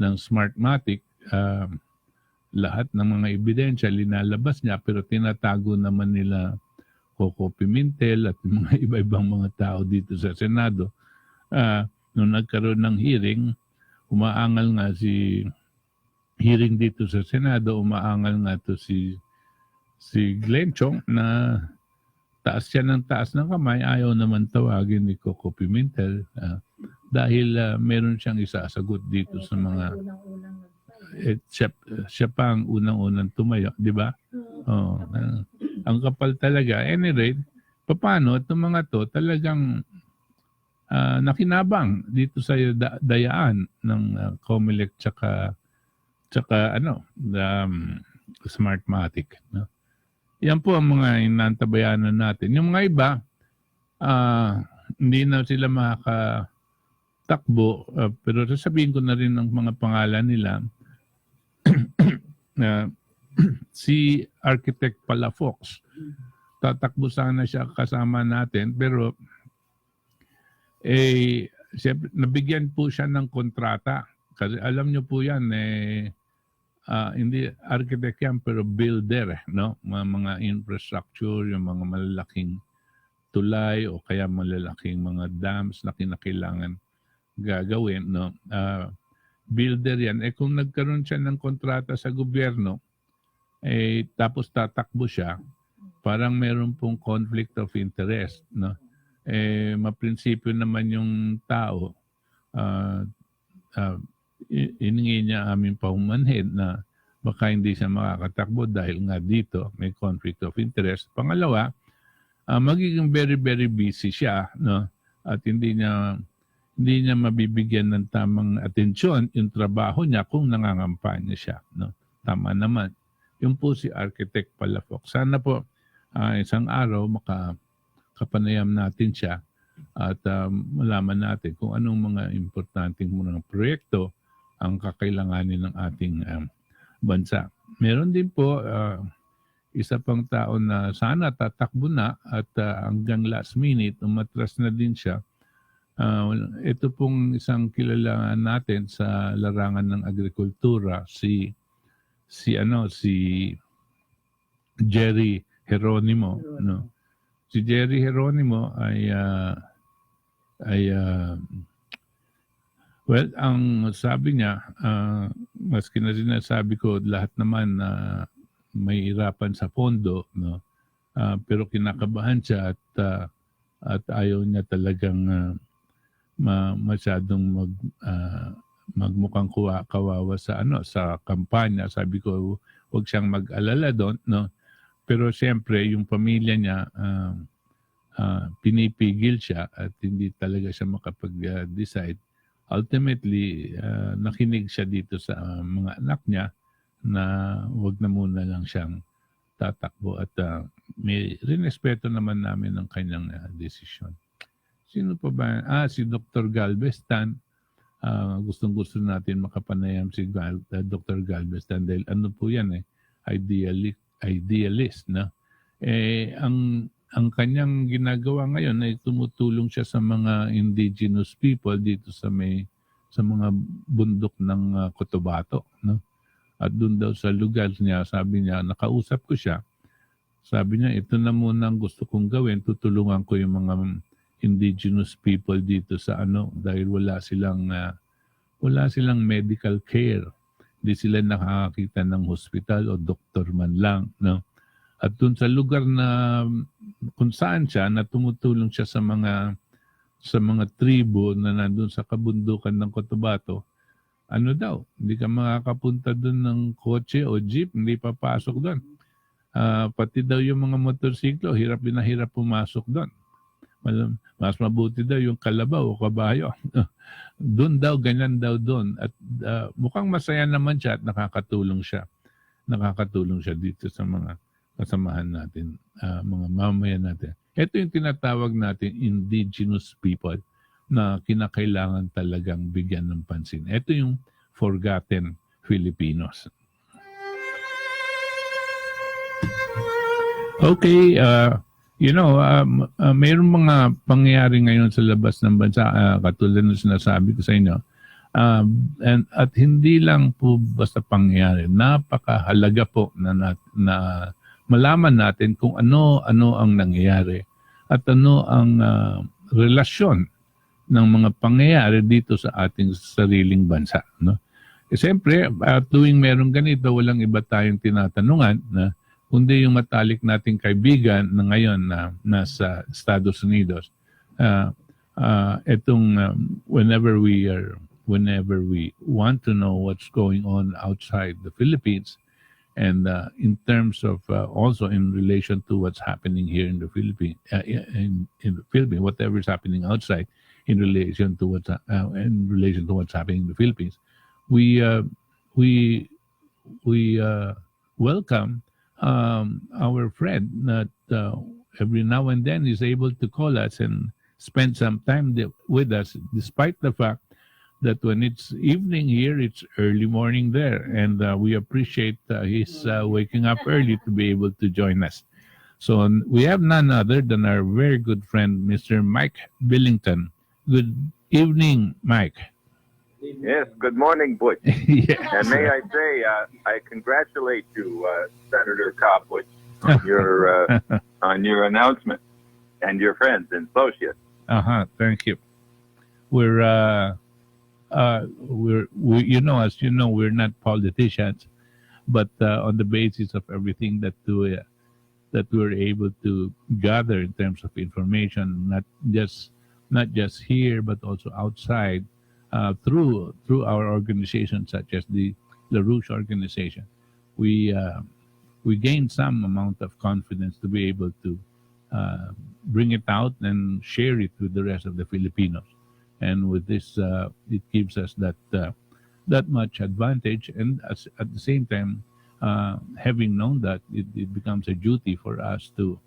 ng Smartmatic. Lahat ng mga ebidensya linalabas niya pero tinatago naman nila Coco Pimentel at mga iba-ibang mga tao dito sa Senado. Nung nagkaroon ng hearing, umaangal nga hearing dito sa Senado, umaangal nga to si Glenn Chong na taas siya ng taas ng kamay, ayaw naman tawagin ni Coco Pimentel dahil meron siyang isasagot dito sa mga siya pa ang unang-unang tumayo, di ba? Ang kapal talaga. Any rate, paano itong mga to talagang nakinabang dito sa dayaan ng COMELEC tsaka Smartmatic, no? Yan po ang mga inantabayanan natin. Yung mga iba, hindi na sila makakatakbo, pero sasabihin ko na rin ang mga pangalan nila. Si Architect Palafox, tatakbo sana siya kasama natin, pero siyempre, nabigyan po siya ng kontrata. Kasi alam niyo po yan, hindi architect yan, pero builder, no? Mga infrastructure, yung mga malalaking tulay o kaya malalaking mga dams na kinakailangan gagawin, no? Builder yan. Kung nagkaroon siya ng kontrata sa gobyerno, tapos tatakbo siya, parang meron pong conflict of interest, no? Maprinsipyo naman yung tao, iningi niya aming pahumanhin na baka hindi siya makakatakbo dahil nga dito may conflict of interest. Pangalawa, magiging very, very busy siya, no? At hindi niya mabibigyan ng tamang atensyon yung trabaho niya kung nangangampanya siya, no? Tama naman. Yung po si Architect Palafox. Sana po isang araw makapanayam natin siya at malaman natin kung anong mga importanteng mga proyekto ang kakailanganin ng ating bansa. Meron din po isa pang tao na sana tatakbo na at hanggang last minute umatras na din siya. Ito pong isang kilala natin sa larangan ng agrikultura, si Jerry Geronimo, no? Si Jerry Geronimo ay well, ang sabi niya, maski na sinasabi ko lahat naman na may irapan sa pondo, no? Pero kinakabahan siya at ayaw niya talagang masyadong magmukhang kawawa sa kampanya. Sabi ko, huwag siyang mag-alala doon, no? Pero siyempre yung pamilya niya pinipigil siya at hindi talaga siya makapag-decide ultimately, nakinig siya dito sa mga anak niya na wag na muna lang siyang tatakbo at may rinespeto naman namin ang kanyang desisyon. Sino pa ba? Si Dr. Galvestan. Gustong-gusto natin makapanayam si Dr. Galvestan dahil ano po yan idealist na. Ang kanyang ginagawa ngayon ay tumutulong siya sa mga indigenous people dito sa mga bundok ng Cotabato, no? At doon daw sa lugar niya, sabi niya, nakausap ko siya. Sabi niya, ito na muna ang gusto kong gawin, tutulungan ko yung mga indigenous people dito sa dahil wala silang medical care. Hindi sila nakakita ng hospital o doktor man lang, no? At dun sa lugar na kung saan siya na tumutulong siya sa mga tribo na nandun sa kabundukan ng Cotabato, hindi ka makakapunta dun ng kotse o jeep, hindi papasok dun. Pati daw yung mga motorsiklo, hirap pumasok dun. Mas mabuti daw yung kalabaw o kabayo. Doon daw, ganyan daw doon. At mukhang masaya naman siya at nakakatulong siya. Nakakatulong siya dito sa mga kasamahan natin, mga mamayan natin. Ito yung tinatawag natin indigenous people na kinakailangan talagang bigyan ng pansin. Ito yung forgotten Filipinos. Okay, mayroong mga pangyayari ngayon sa labas ng bansa, katulad ng sinasabi ko sa inyo. At hindi lang po basta pangyayari, napakahalaga po na malaman natin kung ano ang nangyayari at ano ang relasyon ng mga pangyayari dito sa ating sariling bansa. No? Siyempre, tuwing meron ganito, walang iba tayong tinatanungan na kundi yung matalik nating kaibigan na ngayon na nasa Estados Unidos. Whenever we want to know what's going on outside the Philippines, and in terms of also in relation to what's happening here in the Philippines, whatever is happening outside in relation to what's happening in the Philippines, we welcome our friend that every now and then is able to call us and spend some time with us, despite the fact that when it's evening here, it's early morning there. And we appreciate his waking up early to be able to join us. So we have none other than our very good friend, Mr. Mike Billington. Good evening, Mike. Yes, good morning, Butch. Yes. And may I say, I congratulate you, Senator Cobb, Butch, on your announcement, and your friends and associates. Thank you. We're as you know, we're not politicians, but on the basis of everything that we're able to gather in terms of information, not just here, but also outside, through our organization, such as the LaRouche organization, we gain some amount of confidence to be able to bring it out and share it with the rest of the Filipinos. And with this, it gives us that much advantage. And at the same time, having known that, it becomes a duty for us to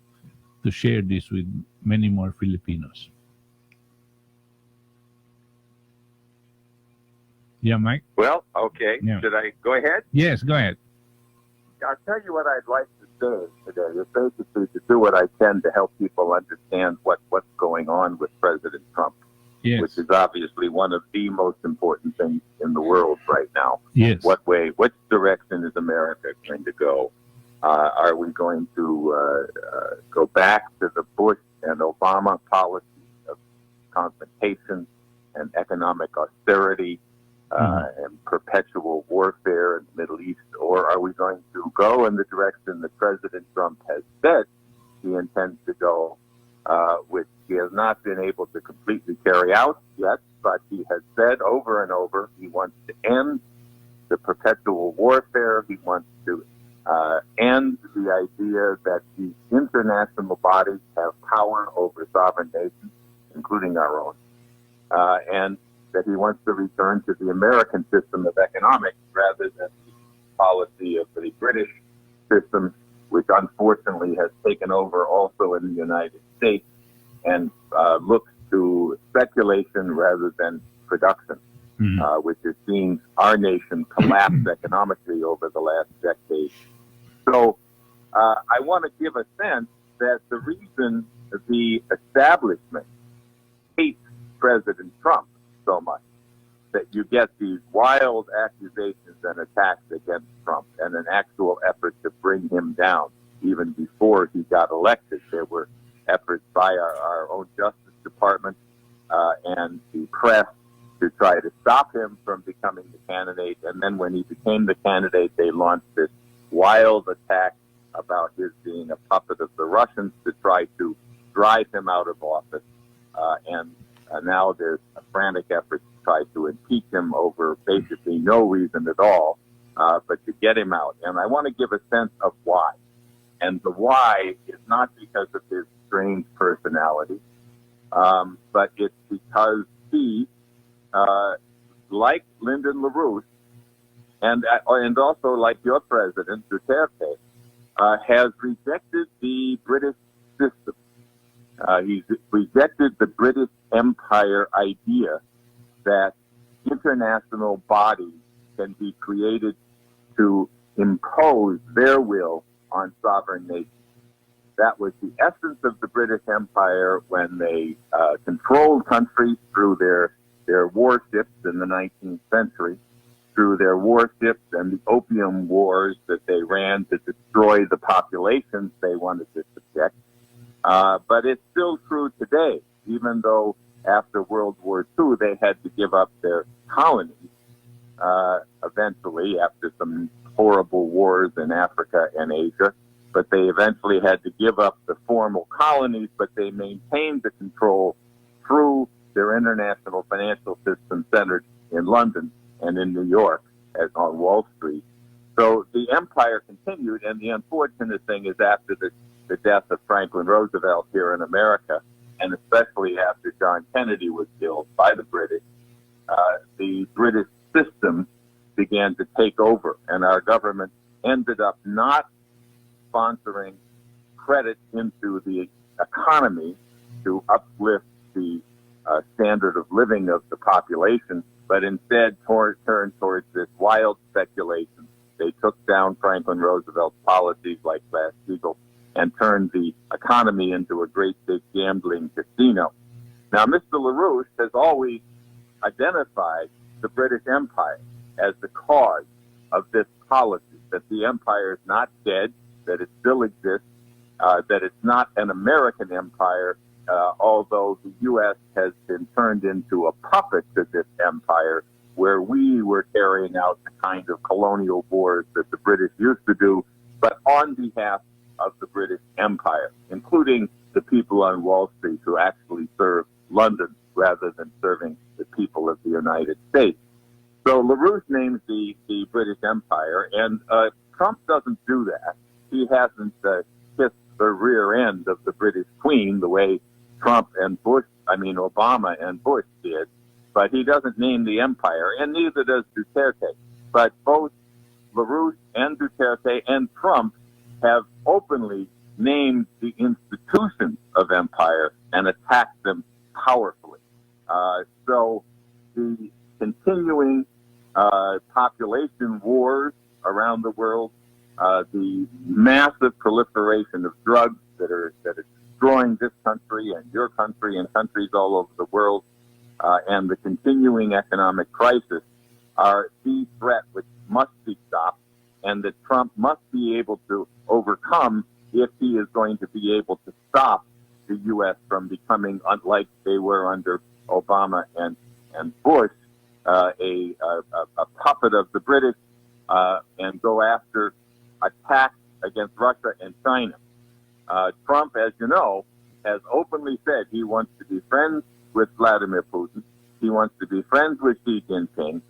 share this with many more Filipinos. Yeah, Mike? Well, okay. Yeah. Should I go ahead? Yes, go ahead. I'll tell you what I'd like to say today is basically to do what I can to help people understand what's going on with President Trump. Yes. Which is obviously one of the most important things in the world right now. Yes. Which direction is America going to go? Are we going to go back to the Bush and Obama policy of confrontation and economic austerity and perpetual warfare in the Middle East? Or are we going to go in the direction that President Trump has said he intends to go, which he has not been able to completely carry out yet, but he has said over and over he wants to end the perpetual warfare. He wants to end the idea that the international bodies have power over sovereign nations, including our own. And that he wants to return to the American system of economics rather than the policy of the British system, which unfortunately has taken over also in the United States and looks to speculation rather than production, which has seen our nation collapse economically over the last decade. So I want to give a sense that the reason the establishment hates President Trump so much, that you get these wild accusations and attacks against Trump and an actual effort to bring him down even before he got elected. There were efforts by our own Justice Department and the press to try to stop him from becoming the candidate. And then when he became the candidate, they launched this wild attack about his being a puppet of the Russians to try to drive him out of office. And now there's a frantic effort to try to impeach him over basically no reason at all, but to get him out. And I want to give a sense of why. And the why is not because of his strange personality, but it's because he, like Lyndon LaRouche, and also like your president, Duterte, has rejected the British system. He's rejected the British Empire idea that international bodies can be created to impose their will on sovereign nations. That was the essence of the British Empire when they controlled countries through their warships in the 19th century, through their warships and the opium wars that they ran to destroy the populations they wanted to subject. But it's still true today, even though after World War II they had to give up their colonies eventually after some horrible wars in Africa and Asia. But they eventually had to give up the formal colonies, but they maintained the control through their international financial system centered in London and in New York on Wall Street. So the empire continued, and the unfortunate thing is after the death of Franklin Roosevelt here in America, and especially after John Kennedy was killed by the British, the British system began to take over, and our government ended up not sponsoring credit into the economy to uplift the standard of living of the population, but instead turned towards this wild speculation. They took down Franklin Roosevelt's policies like Glass-Steagall and turned the economy into a great big gambling casino. Now, Mr. LaRouche has always identified the British Empire as the cause of this policy, that the empire is not dead, that it still exists, that it's not an American empire, although the U.S. has been turned into a puppet to this empire, where we were carrying out the kind of colonial wars that the British used to do, but on behalf of the British Empire, including the people on Wall Street who actually serve London rather than serving the people of the United States. So LaRouche names the British Empire, and Trump doesn't do that. He hasn't kissed the rear end of the British Queen the way Obama and Bush did, but he doesn't name the empire, and neither does Duterte. But both LaRouche and Duterte and Trump have openly named the institutions of empire and attacked them powerfully. So the continuing population wars around the world, the massive proliferation of drugs that are destroying this country and your country and countries all over the world, and the continuing economic crisis are the threat which must be stopped and that Trump must be able to overcome if he is going to be able to stop the U.S. from becoming, like they were under Obama and Bush, a puppet of the British, and go after attacks against Russia and China. Trump, as you know, has openly said he wants to be friends with Vladimir Putin. He wants to be friends with Xi Jinping.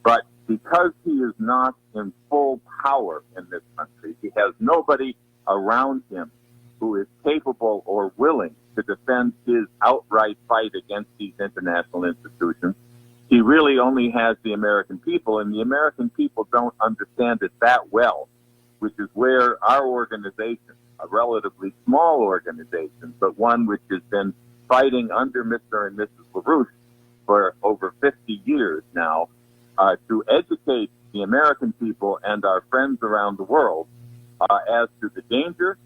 But because he is not in full power in this country, he has nobody around him who is capable or willing to defend his outright fight against these international institutions. he really only has the American people, and the American people don't understand it that well, which is where our organization, a relatively small organization, but one which has been fighting under Mr. and Mrs. LaRouche for over 50 years now, to educate the American people and our friends around the world as to the danger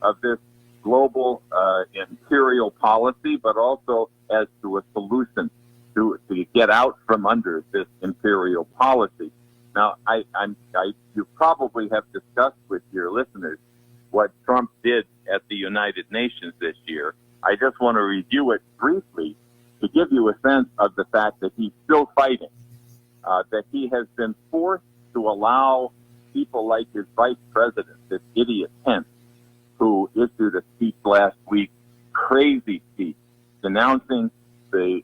of this global imperial policy, but also as to a solution to get out from under this imperial policy. Now, you probably have discussed with your listeners what Trump did at the United Nations this year. I just want to review it briefly to give you a sense of the fact that he's still fighting, that he has been forced to allow people like his vice president, this idiot Pence, who issued a speech last week, crazy speech, denouncing the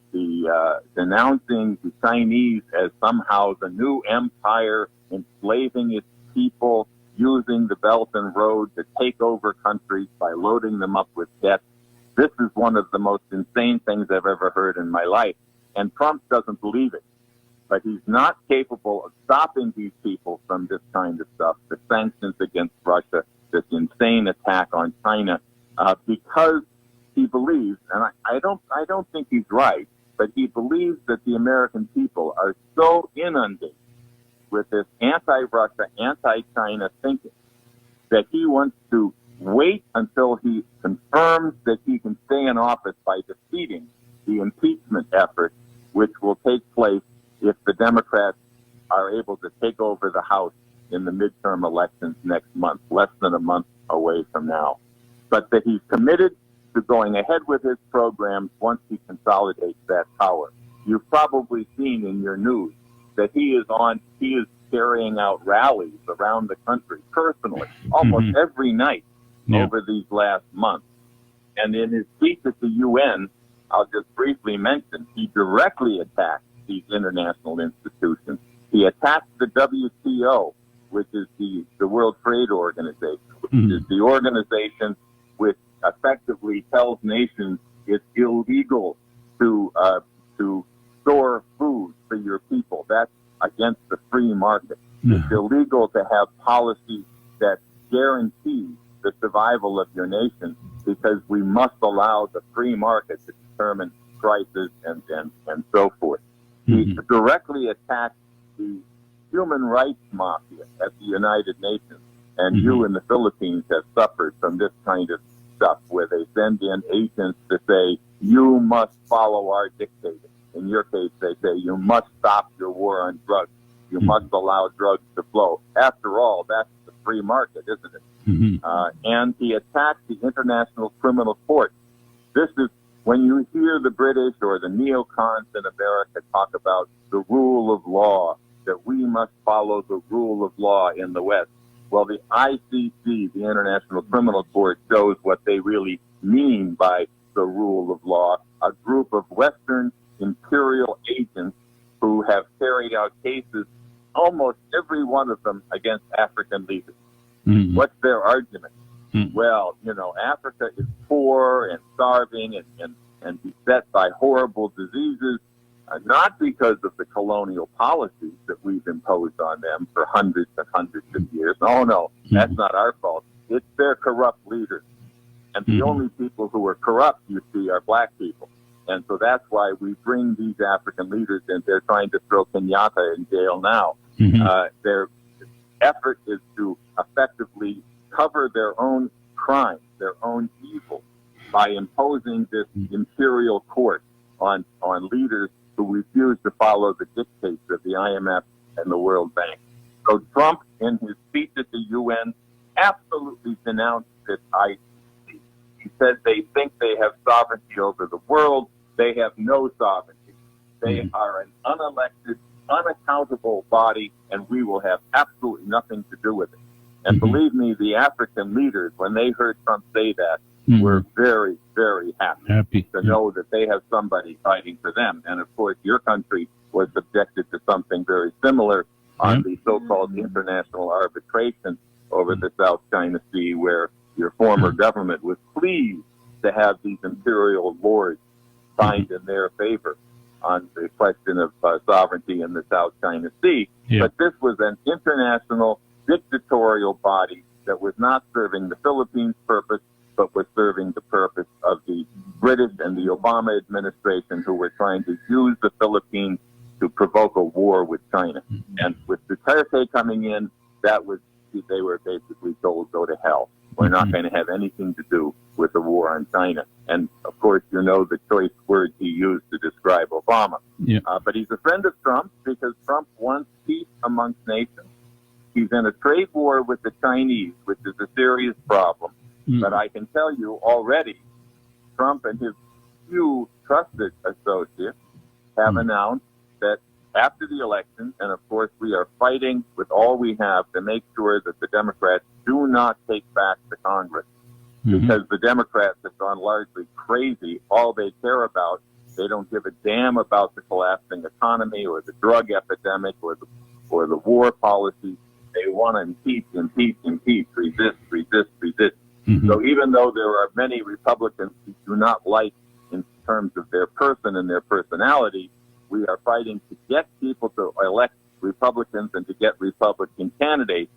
Chinese as somehow the new empire, enslaving its people, using the Belt and Road to take over countries by loading them up with debt. This is one of the most insane things I've ever heard in my life. And Trump doesn't believe it. But he's not capable of stopping these people from this kind of stuff, the sanctions against Russia, this insane attack on China, because he believes, and I don't think he's right, but he believes that the American people are so inundated with this anti-Russia, anti-China thinking that he wants to wait until he confirms that he can stay in office by defeating the impeachment effort, which will take place if the Democrats are able to take over the House in the midterm elections next month, less than a month away from now. But that he's committed to going ahead with his programs once he consolidates that power. You've probably seen in your news that he is carrying out rallies around the country personally, almost every night over these last months. And in his speech at the UN, I'll just briefly mention, he directly attacked these international institutions. He attacked the WTO, which is the World Trade Organization, which is the organization which effectively tells nations it's illegal to store food for your people. That's against the free market. It's illegal to have policies that guarantee the survival of your nation, because we must allow the free market to determine prices and so forth. He directly attacked the human rights mafia at the United Nations, and you in the Philippines have suffered from this kind of stuff, where they send in agents to say, you must follow our dictator. In your case, they say, you must stop your war on drugs. You must allow drugs to flow. After all, that's the free market, isn't it? And he attacked the International Criminal Court. This is when you hear the British or the neocons in America talk about the rule of law, that we must follow the rule of law in the West. Well, the ICC, the International Criminal Court, shows what they really mean by the rule of law. A group of Western imperial agents who have carried out cases, almost every one of them, against African leaders. What's their argument? Well, Africa is poor and starving and beset by horrible diseases, not because of the colonial policies that we've imposed on them for hundreds and hundreds of years. Oh, no, that's not our fault. It's their corrupt leaders. And the only people who are corrupt, you see, are black people. And so that's why we bring these African leaders in. They're trying to throw Kenyatta in jail now. Their effort is to effectively cover their own crimes, their own evil, by imposing this imperial court on leaders who refuse to follow the dictates of the IMF and the World Bank. So Trump, in his speech at the UN, absolutely denounced this ICC. He said they think they have sovereignty over the world. They have no sovereignty. They are an unelected, unaccountable body, and we will have absolutely nothing to do with it. And believe me, the African leaders, when they heard Trump say that, were very, very happy to know that they have somebody fighting for them. And of course, your country was subjected to something very similar on the so-called international arbitration over the South China Sea, where your former government was pleased to have these imperial lords signed in their favor. the question of sovereignty in the South China Sea. Yeah. But this was an international dictatorial body that was not serving the Philippines' purpose, but was serving the purpose of the British and the Obama administration, who were trying to use the Philippines to provoke a war with China. And with Duterte coming in, they were basically told, go to hell. We're not going to have anything to do with the war on China. And of course, you know the choice words he used to describe Obama. Yeah. But he's a friend of Trump because Trump wants peace amongst nations. He's in a trade war with the Chinese, which is a serious problem. But I can tell you already, Trump and his few trusted associates have announced that after the election, and of course we are fighting with all we have to make sure that the Democrats do not take back the Congress, because the Democrats have gone largely crazy. All they care about, they don't give a damn about the collapsing economy or the drug epidemic or the war policy. They want to impeach, resist. So even though there are many Republicans who do not like in terms of their person and their personality, we are fighting to get people to elect Republicans and to get Republican candidates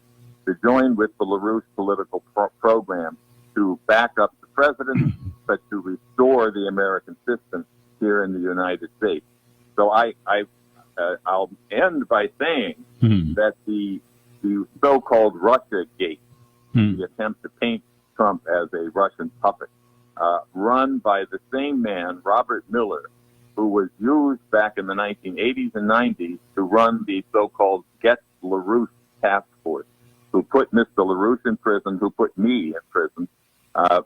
to join with the LaRouche political program to back up the president, but to restore the American system here in the United States. So I'll end by saying that the so-called Russia Gate, the attempt to paint Trump as a Russian puppet, run by the same man, Robert Miller, who was used back in the 1980s and 90s to run the so-called Get LaRouche Task Force, who put Mr. LaRouche in prison, who put me in prison,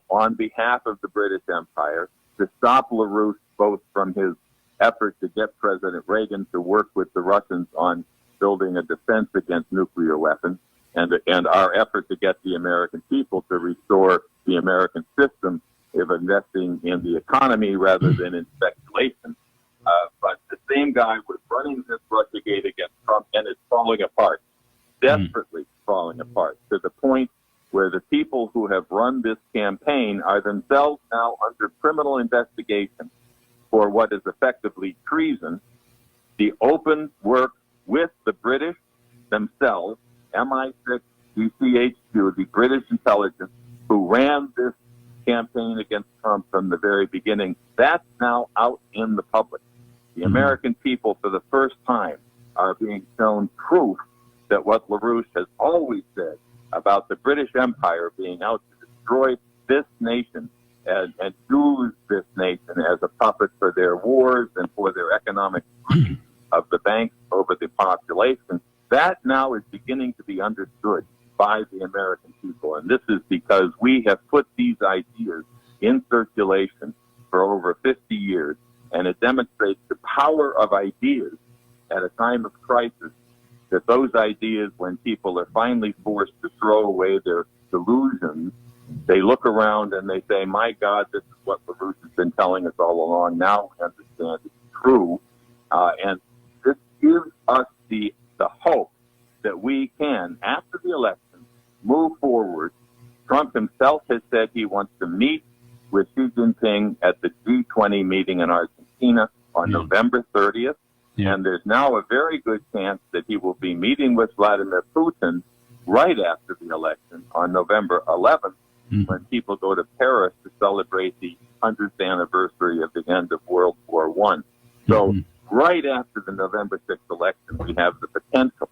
on behalf of the British Empire, to stop LaRouche both from his effort to get President Reagan to work with the Russians on building a defense against nuclear weapons, and our effort to get the American people to restore the American system of investing in the economy rather than in speculation. But the same guy was running this Russiagate against Trump, and it's falling apart, desperately falling apart, to the point where the people who have run this campaign are themselves now under criminal investigation for what is effectively treason. The open work with the British themselves, MI6, DZXL, the British intelligence, who ran this campaign against Trump from the very beginning, that's now out in the public. The American people, for the first time, are being shown proof that what LaRouche has always said about the British Empire being out to destroy this nation and use this nation as a puppet for their wars and for their economic of the banks over the population, that now is beginning to be understood by the American people. And this is because we have put these ideas in circulation for over 50 years, and it demonstrates the power of ideas at a time of crisis, that those ideas, when people are finally forced to throw away their delusions, they look around and they say, my God, this is what LaRouche has been telling us all along. Now we understand it's true. And this gives us the hope that we can, after the election, move forward. Trump himself has said he wants to meet with Xi Jinping at the G20 meeting in Argentina on November 30th. And there's now a very good chance that he will be meeting with Vladimir Putin right after the election on November 11th, when people go to Paris to celebrate the 100th anniversary of the end of World War I. So right after the November 6th election, we have the potential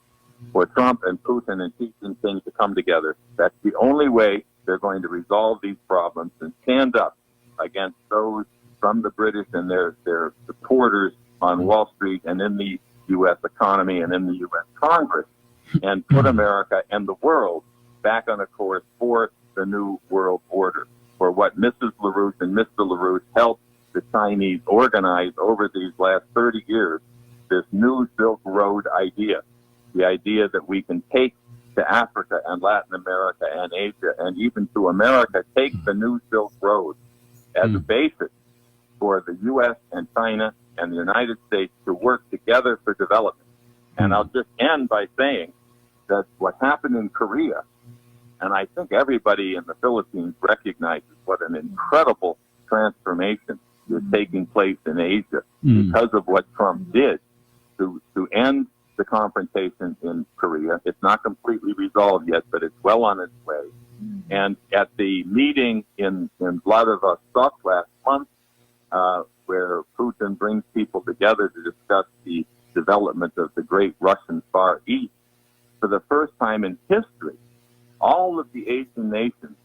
for Trump and Putin and Xi Jinping to come together. That's the only way they're going to resolve these problems and stand up against those from the British and their supporters on Wall Street and in the U.S. economy and in the U.S. Congress, and put America and the world back on a course for the new world order, for what Mrs. LaRouche and Mr. LaRouche helped the Chinese organize over these last 30 years, this new Silk Road idea, the idea that we can take to Africa and Latin America and Asia and even to America, take the new Silk Road as a basis for the U.S. and China and the United States to work together for development. And I'll just end by saying that what happened in Korea, and I think everybody in the Philippines recognizes what an incredible transformation is taking place place in Asia because of what Trump did to end the confrontation in Korea. It's not completely resolved yet, but it's well on its way. And at the meeting in Vladivostok last month, where Putin brings people together to discuss the development of the great Russian Far East, for the first time in history, all of the Asian nations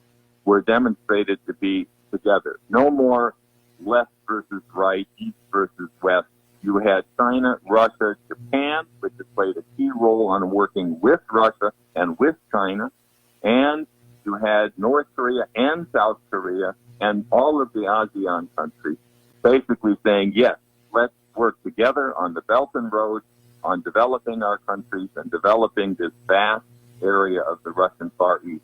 were demonstrated to be together. No more left versus right, east versus west. You had China, Russia, Japan, which has played a key role on working with Russia and with China, and you had North Korea and South Korea and all of the ASEAN countries basically saying, yes, let's work together on the Belt and Road, on developing our countries and developing this vast area of the Russian Far East.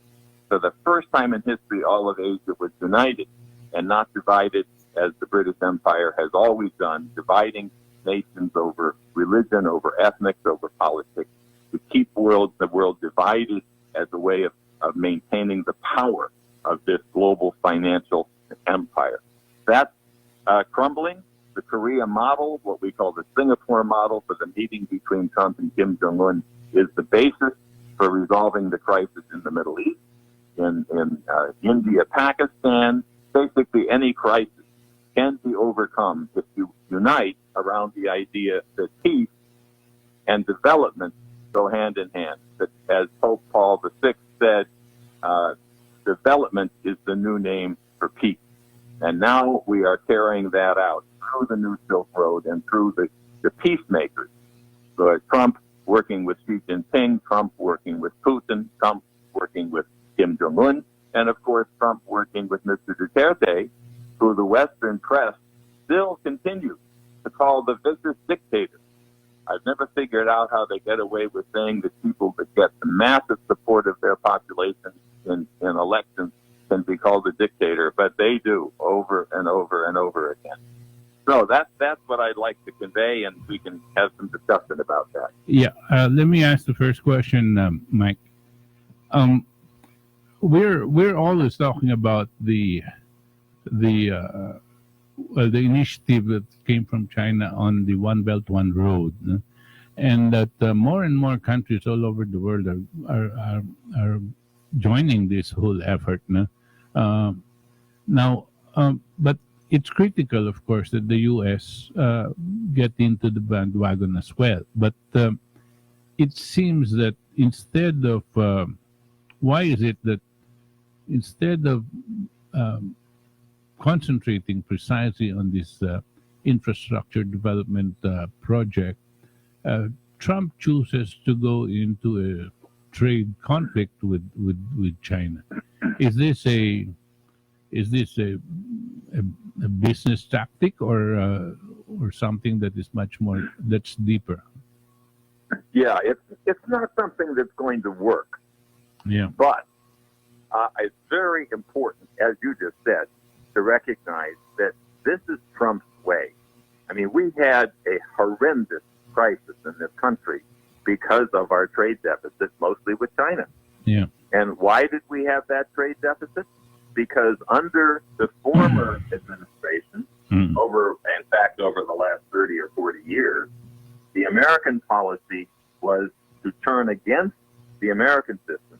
For the first time in history, all of Asia was united and not divided as the British Empire has always done, dividing nations over religion, over ethnics, over politics, to keep the world divided as a way of maintaining the power of this global financial empire. That's crumbling. The Korea model, what we call the Singapore model for the meeting between Trump and Kim Jong-un, is the basis for resolving the crisis in the Middle East, in India, Pakistan. Basically, any crisis can be overcome if you unite around the idea that peace and development go hand in hand. That, as Pope Paul VI said, development is the new name for peace. And now we are carrying that out through the New Silk Road and through the peacemakers. So Trump working with Xi Jinping, Trump working with Putin, Trump working with Kim Jong-un, and of course Trump working with Mr. Duterte, who the Western press still continues to call the vicious dictator. I've never figured out how they get away with saying that people that get the massive support of their population in elections can be called a dictator, but they do over and over and over again. So that's what I'd like to convey, and we can have some discussion about that. Yeah, let me ask the first question, Mike. We're always talking about the initiative that came from China on the One Belt, One Road, and that more and more countries all over the world are joining this whole effort. But it's critical, of course, that the U.S. get into the bandwagon as well. But it seems that instead of why is it that instead of concentrating precisely on this infrastructure development project, Trump chooses to go into a trade conflict with China? Is this a business tactic or something that is that's deeper? Yeah, it's not something that's going to work. Yeah, but it's very important, as you just said, to recognize that this is Trump's way. I mean, we had a horrendous crisis in this country because of our trade deficit, mostly with China. Yeah. And why did we have that trade deficit? Because under the former administration, over the last 30 or 40 years, the American policy was to turn against the American system,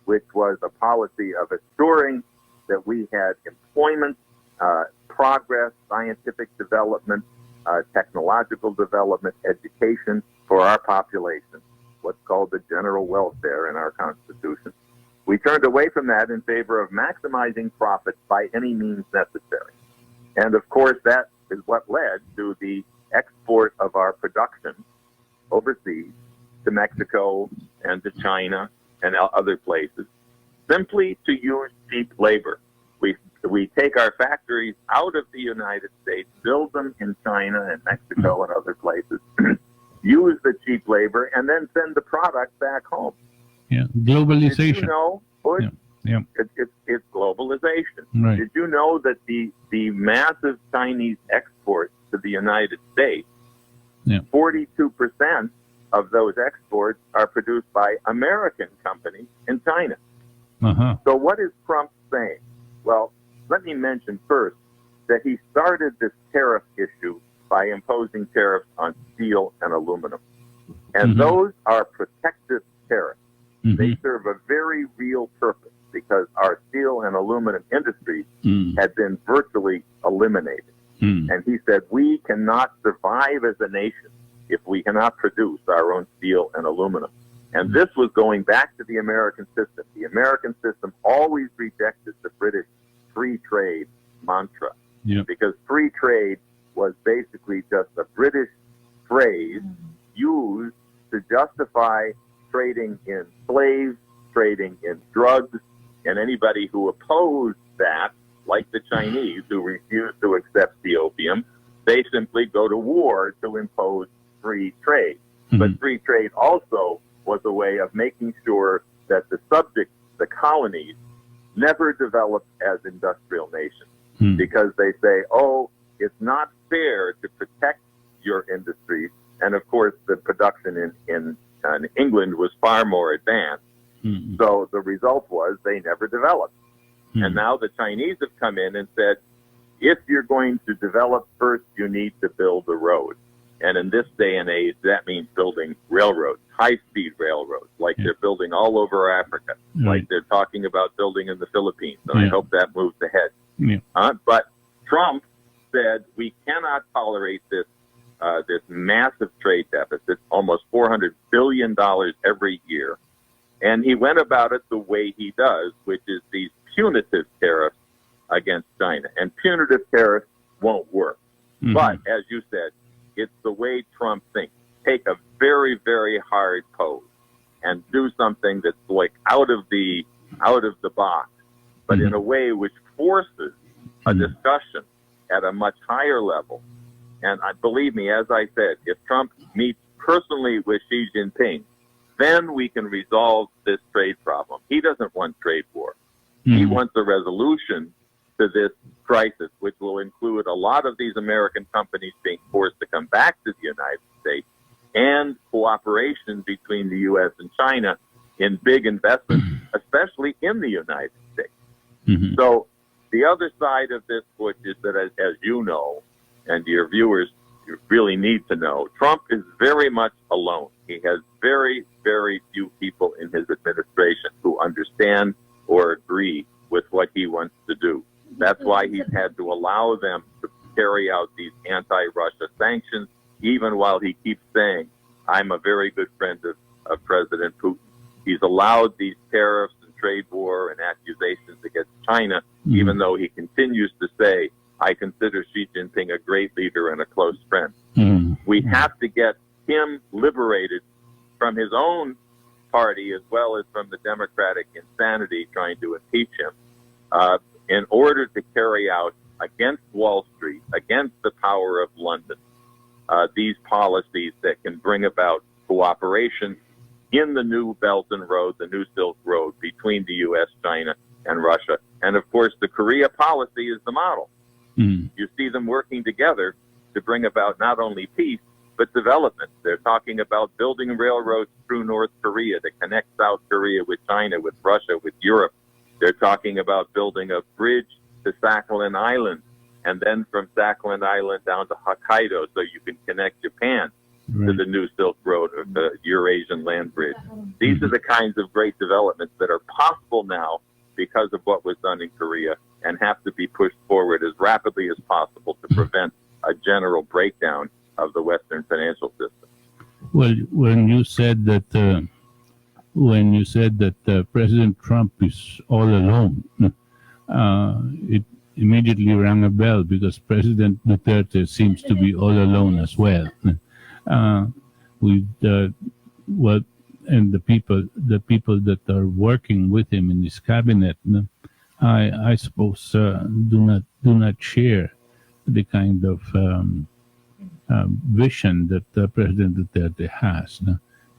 which was a policy of assuring that we had employment, progress, scientific development, technological development, education for our population, what's called the general welfare in our Constitution. We turned away from that in favor of maximizing profits by any means necessary. And of course, that is what led to the export of our production overseas to Mexico and to China and other places, simply to use cheap labor. We take our factories out of the United States, build them in China and Mexico and other places, use the cheap labor, and then send the product back home. Yeah, globalization. Did you know, Bush? Yeah. It's globalization. Right. Did you know that the massive Chinese exports to the United States, 42% of those exports are produced by American companies in China? Uh-huh. So what is Trump saying? Well, let me mention first that he started this tariff issue by imposing tariffs on steel and aluminum. And those are protective tariffs. They serve a very real purpose because our steel and aluminum industries had been virtually eliminated. And he said, we cannot survive as a nation if we cannot produce our own steel and aluminum. And this was going back to the American system. The American system always rejected the British free trade mantra because free trade was basically just a British phrase used to justify trading in slaves, trading in drugs, and anybody who opposed that, like the Chinese who refused to accept the opium, they simply go to war to impose free trade. But free trade also was a way of making sure that the subjects, the colonies, never developed as industrial nations because they say, oh, it's not fair to protect your industries. And of course, the production in England was far more advanced. So the result was they never developed. And now the Chinese have come in and said, if you're going to develop first, you need to build a road. And in this day and age, that means building railroads, high-speed railroads, like they're building all over Africa, like they're talking about building in the Philippines. And I hope that moves ahead. But Trump said we cannot tolerate this this massive trade deficit, almost $400 billion every year. And he went about it the way he does, which is these punitive tariffs against China. And punitive tariffs won't work. But as you said, it's the way Trump thinks. Take a very, very hard pose and do something that's like out of the box, but in a way which forces a discussion at a much higher level. And believe me, as I said, if Trump meets personally with Xi Jinping, then we can resolve this trade problem. He doesn't want trade war. He wants a resolution to this crisis, which will include a lot of these American companies being forced to come back to the United States and cooperation between the U.S. and China in big investments, especially in the United States. So the other side of this, which is that, as you know, and your viewers really need to know, Trump is very much alone. He has very, very few people in his administration who understand or agree with what he wants to do. That's why he's had to allow them to carry out these anti-Russia sanctions, even while he keeps saying, I'm a very good friend of President Putin. He's allowed these tariffs and trade war and accusations against China, even though he continues to say, I consider Xi Jinping a great leader and a close friend. We have to get him liberated from his own party as well as from the Democratic insanity trying to impeach him in order to carry out against Wall Street, against the power of London, these policies that can bring about cooperation in the new Belt and Road, the new Silk Road between the U.S., China, and Russia. And of course, the Korea policy is the model. You see them working together to bring about not only peace, but development. They're talking about building railroads through North Korea to connect South Korea with China, with Russia, with Europe. They're talking about building a bridge to Sakhalin Island, and then from Sakhalin Island down to Hokkaido so you can connect Japan to the new Silk Road, or the Eurasian land bridge. These are the kinds of great developments that are possible now because of what was done in Korea, and have to be pushed forward as rapidly as possible to prevent a general breakdown of the Western financial system. Well, when you said that President Trump is all alone, it immediately rang a bell because President Duterte seems to be all alone as well. And the people that are working with him in his cabinet, I suppose do not share the kind of vision that President Duterte has,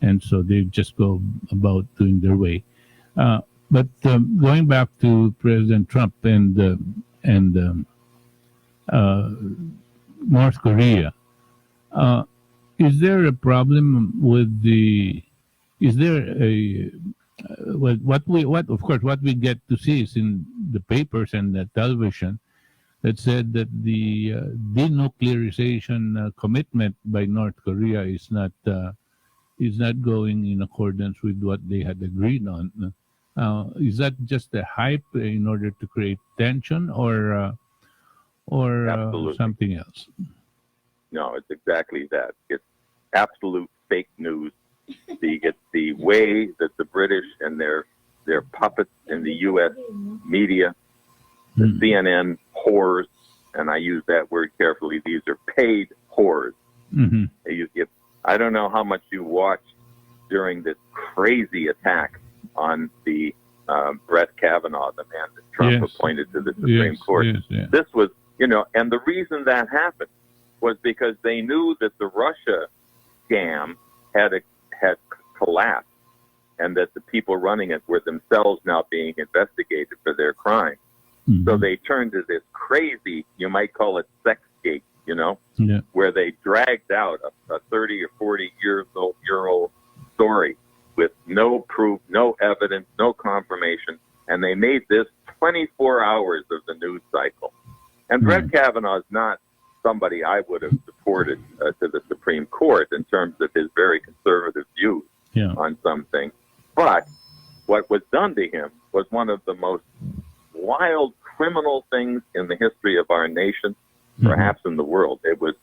and so they just go about doing their way. But going back to President Trump and North Korea, is there a problem with the? Is there a what we get to see is in the papers and the television that said that the denuclearization commitment by North Korea is not going in accordance with what they had agreed on. Is that just a hype in order to create tension, or something else? No, it's exactly that. It's absolute fake news. It's the way that the British and their puppets in the U.S. media, the CNN whores, and I use that word carefully, these are paid whores. I don't know how much you watched during this crazy attack on the Brett Kavanaugh, the man that Trump appointed to the Supreme Court. This was, and the reason that happened was because they knew that the Russia scam had collapsed, and that the people running it were themselves now being investigated for their crime. So they turned to this crazy, you might call it sex gate, where they dragged out a 30 or 40 year old story with no proof, no evidence, no confirmation, and they made this 24 hours of the news cycle. And Brett Kavanaugh is not somebody I would have supported to the Supreme Court in terms of his very conservative views on something. But what was done to him was one of the most wild criminal things in the history of our nation, perhaps in the world. It was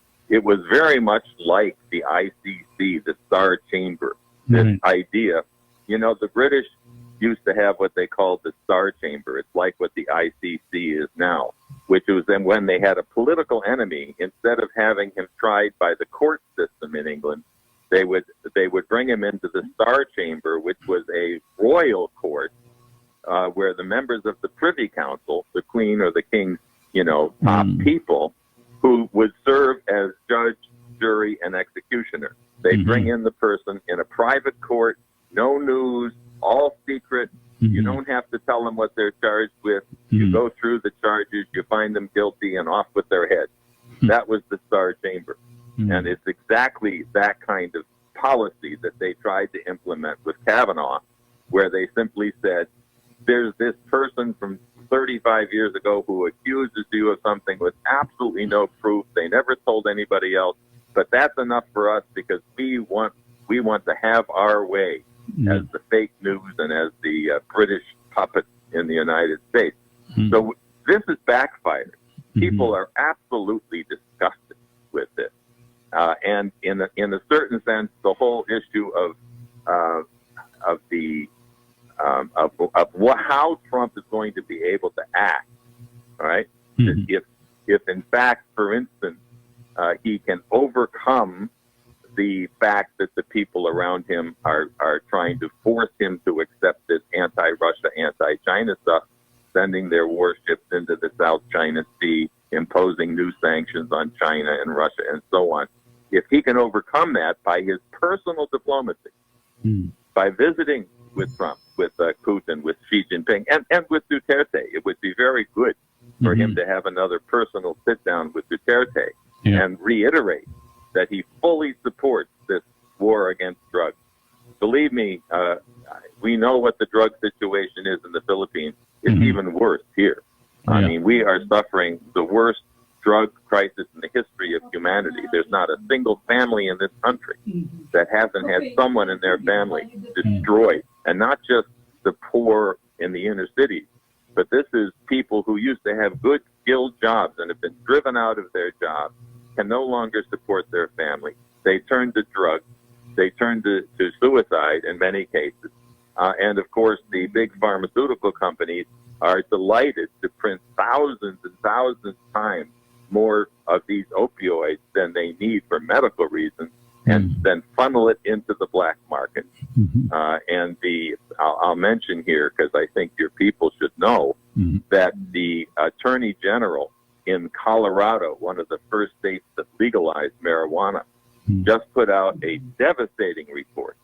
very much like the ICC, the Star Chamber. This idea, the British used to have what they called the Star Chamber. It's like what the ICC is now, which was then when they had a political enemy, instead of having him tried by the court system in England, they would bring him into the Star Chamber, which was a royal court, where the members of the Privy Council, the Queen or the King's, top people, who would serve as judge, jury, and executioner. They bring in the person in a private court, no news, all secret. You don't have to tell them what they're charged with. You go through the charges, you find them guilty, and off with their head. That was the Star Chamber. And it's exactly that kind of policy that they tried to implement with Kavanaugh, where they simply said, there's this person from 35 years ago who accuses you of something with absolutely no proof. They never told anybody else, but that's enough for us because we want to have our way as the fake news and as the British puppet in the United States. So this has backfired. People are absolutely disgusted with this. And in a certain sense, the whole issue of how Trump is going to be able to act, all right? If in fact, for instance, he can overcome the fact that the people around him are trying to force him to accept this anti-Russia, anti-China stuff, sending their warships into the South China Sea, imposing new sanctions on China and Russia and so on. If he can overcome that by his personal diplomacy, by visiting with Trump, with Putin, with Xi Jinping, and with Duterte, it would be very good for him to have another personal sit-down with Duterte and reiterate that he fully supports this war against drugs. Believe me, we know what the drug situation is in the Philippines. It's even worse here. I mean, we are suffering the worst drug crisis in the history of humanity. There's not a single family in this country that hasn't had someone in their family destroyed. And not just the poor in the inner cities, but this is people who used to have good, skilled jobs and have been driven out of their jobs, can no longer support their family. They turn to drugs. They turn to suicide in many cases. And, of course, the big pharmaceutical companies are delighted to print thousands and thousands of times more of these opioids than they need for medical reasons, and then funnel it into the black market. And I'll mention here, because I think your people should know, that the Attorney General in Colorado, one of the first states that legalized marijuana, just put out a devastating report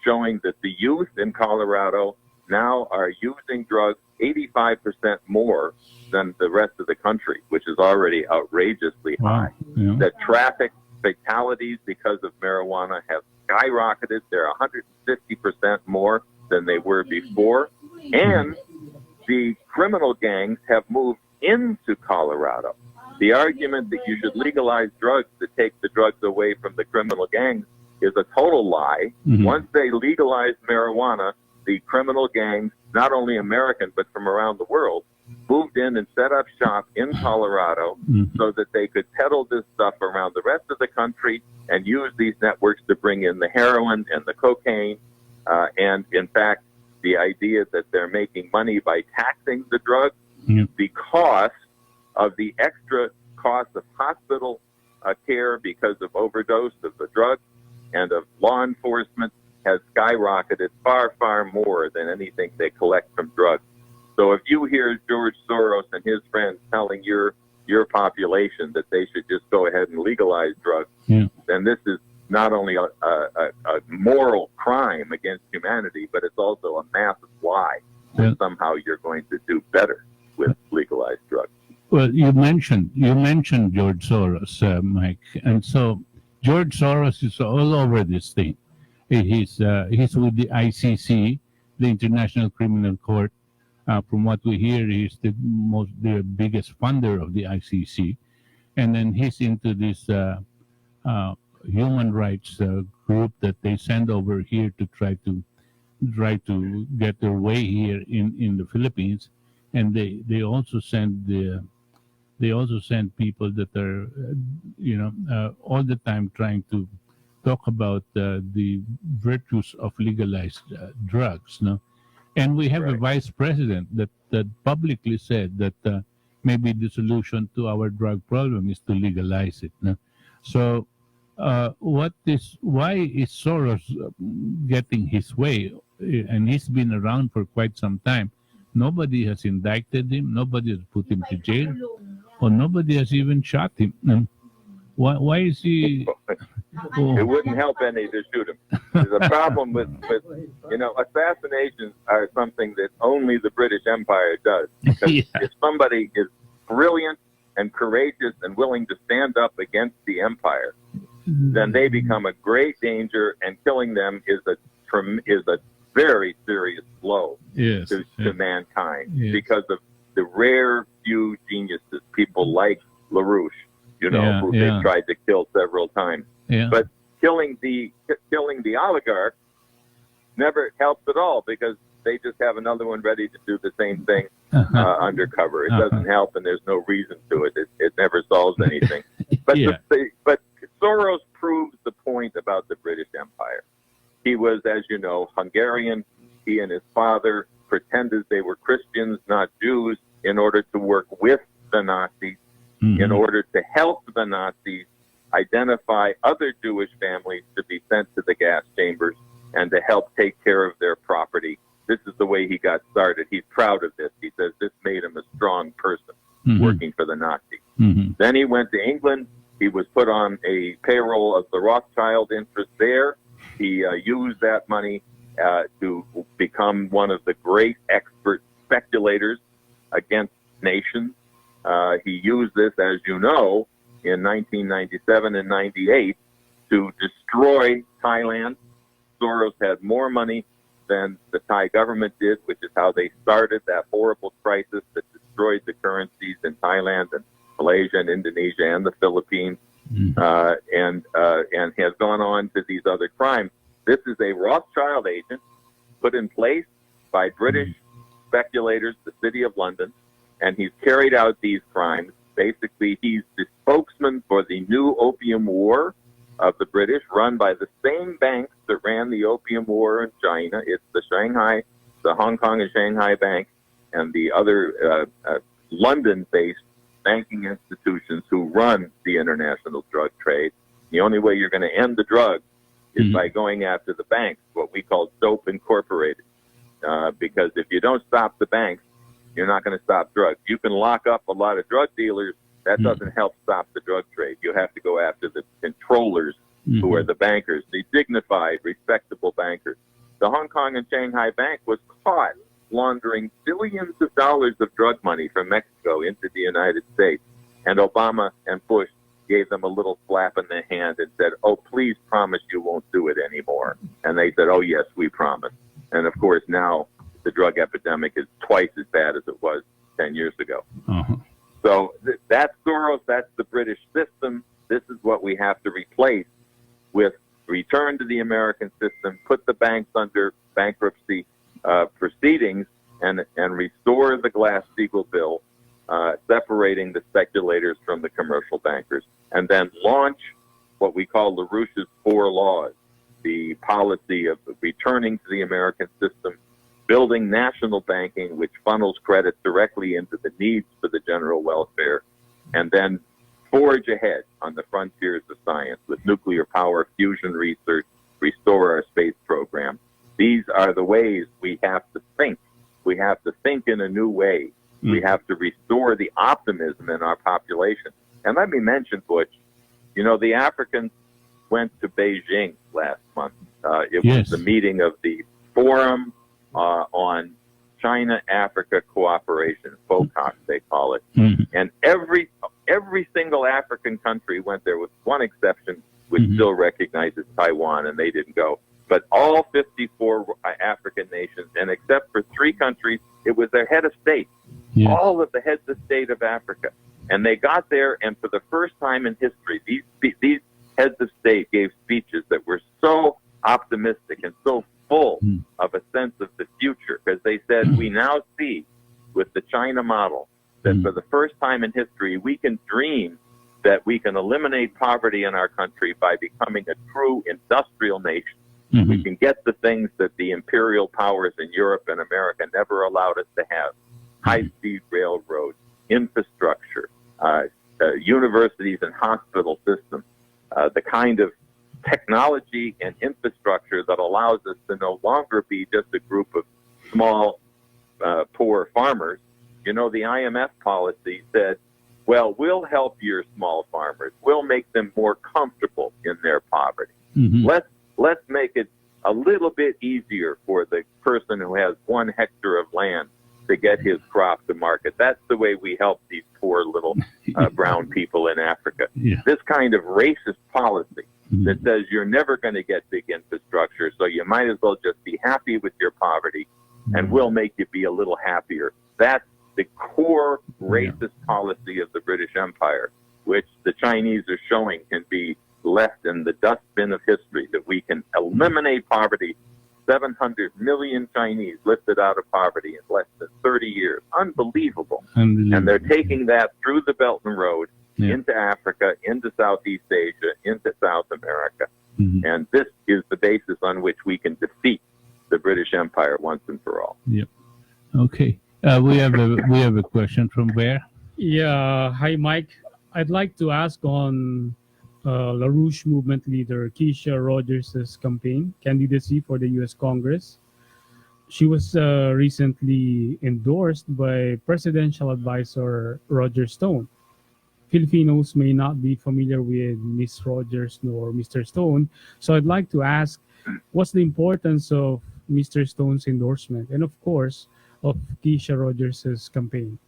showing that the youth in Colorado now are using drugs 85% more than the rest of the country, which is already outrageously high. The traffic fatalities because of marijuana have skyrocketed. They're 150% more than they were before. And the criminal gangs have moved into Colorado. The argument that you should legalize drugs to take the drugs away from the criminal gangs is a total lie. Once they legalized marijuana, the criminal gangs, not only American but from around the world, moved in and set up shop in Colorado so that they could peddle this stuff around the rest of the country and use these networks to bring in the heroin and the cocaine. And in fact, the idea that they're making money by taxing the drugs because of the extra cost of hospital care because of overdose of the drugs and of law enforcement has skyrocketed far, far more than anything they collect from drugs. So if you hear George Soros and his friends telling your population that they should just go ahead and legalize drugs, then this is not only a moral crime against humanity, but it's also a massive lie that somehow you're going to do better with legalized drugs. Well, you mentioned George Soros, Mike, and so George Soros is all over this thing. He's with the ICC, the International Criminal Court. From what we hear, he's the biggest funder of the ICC, and then he's into this human rights group that they send over here to try to get their way here in the Philippines, and they also send people that are all the time trying to talk about the virtues of legalized drugs, no? And we have a vice president that publicly said that maybe the solution to our drug problem is to legalize it. No? So, why is Soros getting his way? And he's been around for quite some time. Nobody has indicted him. Nobody has put him to jail, or nobody has even shot him. No? Why is he? It wouldn't help any to shoot him. There's a problem with assassinations are something that only the British Empire does. Because if somebody is brilliant and courageous and willing to stand up against the empire, then they become a great danger, and killing them is a very serious blow to mankind because of the rare few geniuses, people like LaRouche, who they've tried to kill several times. But killing the oligarch never helps at all because they just have another one ready to do the same thing undercover. It doesn't help, and there's no reason to it. It never solves anything. But but Soros proves the point about the British Empire. He was, as you know, Hungarian. He and his father pretended they were Christians, not Jews, in order to work with the Nazis, in order to help the Nazis identify other Jewish families to be sent to the gas chambers and to help take care of their property. This is the way he got started. He's proud of this. He says this made him a strong person working for the Nazis. Then he went to England. He was put on a payroll of the Rothschild interest there. He used that money to become one of the great expert speculators against nations. He used this, as you know, in 1997 and 98 to destroy Thailand. Soros had more money than the Thai government did, which is how they started that horrible crisis that destroyed the currencies in Thailand and Malaysia and Indonesia and the Philippines, and has gone on to these other crimes. This is a Rothschild agent put in place by British speculators, the City of London, and he's carried out these crimes. Basically, he's the spokesman for the new opium war of the British, run by the same banks that ran the opium war in China. It's the Hong Kong and Shanghai Bank, and the other London-based banking institutions who run the international drug trade. The only way you're going to end the drugs is by going after the banks, what we call dope incorporated. Because if you don't stop the banks, you're not going to stop drugs. You can lock up a lot of drug dealers. That doesn't help stop the drug trade. You have to go after the controllers, who are the bankers, the dignified, respectable bankers. The Hong Kong and Shanghai Bank was caught laundering billions of dollars of drug money from Mexico into the United States. And Obama and Bush gave them a little slap in the hand and said, "Oh, please promise you won't do it anymore." And they said, "Oh, yes, we promise." And, of course, now the drug epidemic is twice as bad as it was 10 years ago. So That's Soros, that's the British system. This is what we have to replace with return to the American system, put the banks under bankruptcy proceedings, and restore the Glass-Steagall bill, separating the speculators from the commercial bankers, and then launch what we call LaRouche's 4 laws, the policy of returning to the American system, building national banking, which funnels credit directly into the needs for the general welfare, and then forge ahead on the frontiers of science with nuclear power, fusion research, restore our space program. These are the ways we have to think. We have to think in a new way. We have to restore the optimism in our population. And let me mention, Butch, you know, the Africans went to Beijing last month. It was the meeting of the Forum on China-Africa Cooperation, FOCAC they call it. And every single African country went there with one exception, which still recognizes Taiwan, and they didn't go. But all 54 African nations, and except for 3 countries, it was their head of state, all of the heads of state of Africa. And they got there, and for the first time in history, these heads of state gave speeches that were so optimistic and so full of a sense of the future, because they said, we now see with the China model that for the first time in history, we can dream that we can eliminate poverty in our country by becoming a true industrial nation. We can get the things that the imperial powers in Europe and America never allowed us to have: high-speed railroads, infrastructure, universities and hospital systems, the kind of technology and infrastructure that allows us to no longer be just a group of small, poor farmers. You know, the IMF policy said, well, we'll help your small farmers. We'll make them more comfortable in their poverty. Let's make it a little bit easier for the person who has 1 hectare of land to get his crop to market. That's the way we help these poor little brown people in Africa. This kind of racist policy that says you're never going to get big infrastructure, so you might as well just be happy with your poverty, and we'll make you be a little happier. That's the core racist policy of the British Empire, which the Chinese are showing can be left in the dustbin of history, that we can eliminate poverty. 700 million Chinese lifted out of poverty in less than 30 years. Unbelievable. And they're taking that through the Belt and Road into Africa, into Southeast Asia, into South America. And this is the basis on which we can defeat the British Empire once and for all. Okay. We have a question from Bear. Yeah. Hi, Mike. I'd like to ask on LaRouche movement leader Keisha Rogers' campaign candidacy for the U.S. Congress. She was recently endorsed by presidential advisor Roger Stone. Filipinos may not be familiar with Ms. Rogers nor Mr. Stone, so I'd like to ask, what's the importance of Mr. Stone's endorsement and, of course, of Keisha Rogers' campaign?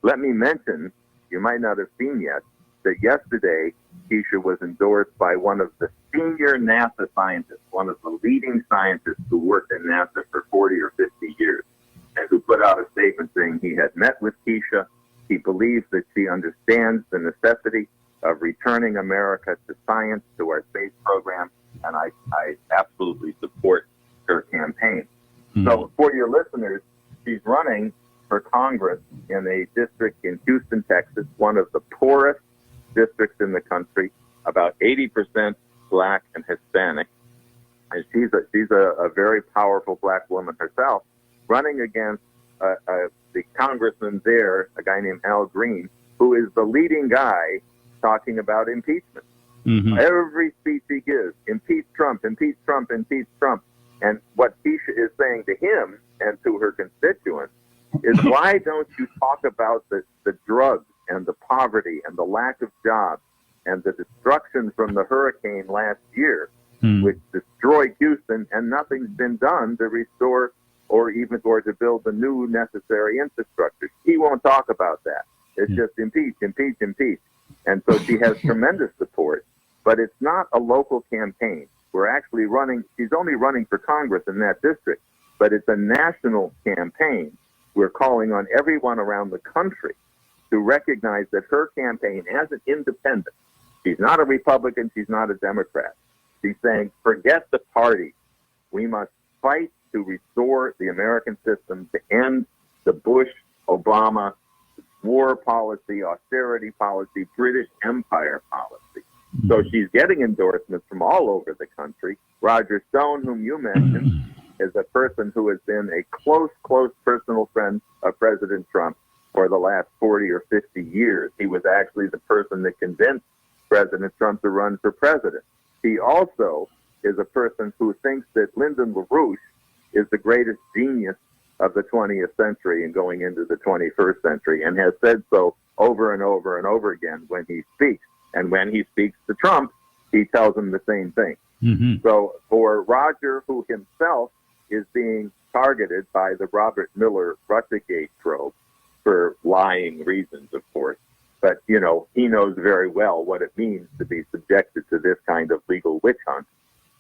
Let me mention, you might not have seen yet, that yesterday Keisha was endorsed by one of the senior NASA scientists, one of the leading scientists who worked at NASA for 40 or 50 years, and who put out a statement saying he had met with Keisha. He believes that she understands the necessity of returning America to science, to our space program, and I absolutely support her campaign. So for your listeners, she's running for Congress in a district in Houston, Texas, one of the poorest districts in the country, about 80% Black and Hispanic. And she's a very powerful Black woman herself, running against the congressman there, a guy named Al Green, who is the leading guy talking about impeachment. Every speech he gives, impeach Trump, impeach Trump, impeach Trump. And what Keisha is saying to him and to her constituents is, why don't you talk about the drugs and the poverty and the lack of jobs and the destruction from the hurricane last year, which destroyed Houston, and nothing's been done to restore or to build the new necessary infrastructure. He won't talk about that. It's just impeach, impeach, impeach. And so she has tremendous support, but it's not a local campaign. We're actually running, she's only running for Congress in that district, but it's a national campaign. We're calling on everyone around the country to recognize that her campaign as an independent, she's not a Republican, she's not a Democrat. She's saying, forget the party. We must fight to restore the American system, to end the Bush-Obama war policy, austerity policy, British Empire policy. So she's getting endorsements from all over the country. Roger Stone, whom you mentioned, is a person who has been a close personal friend of President Trump for the last 40 or 50 years. He was actually the person that convinced President Trump to run for president. He also is a person who thinks that Lyndon LaRouche is the greatest genius of the 20th century and going into the 21st century, and has said so over and over and over again when he speaks. And when he speaks to Trump, he tells him the same thing. So for Roger, who himself is being targeted by the Robert Mueller Russiagate probe for lying reasons, of course, but, you know, he knows very well what it means to be subjected to this kind of legal witch hunt.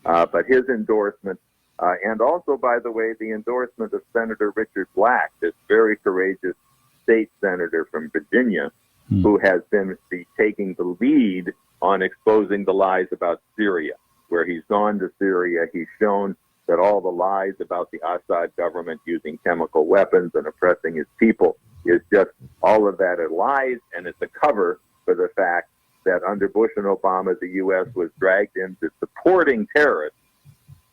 But his endorsement, and also, by the way, the endorsement of Senator Richard Black, this very courageous state senator from Virginia, who has been taking the lead on exposing the lies about Syria, where he's gone to Syria. He's shown that all the lies about the Assad government using chemical weapons and oppressing his people is just all of that are lies, and it's a cover for the fact that under Bush and Obama, the U.S. was dragged into supporting terrorists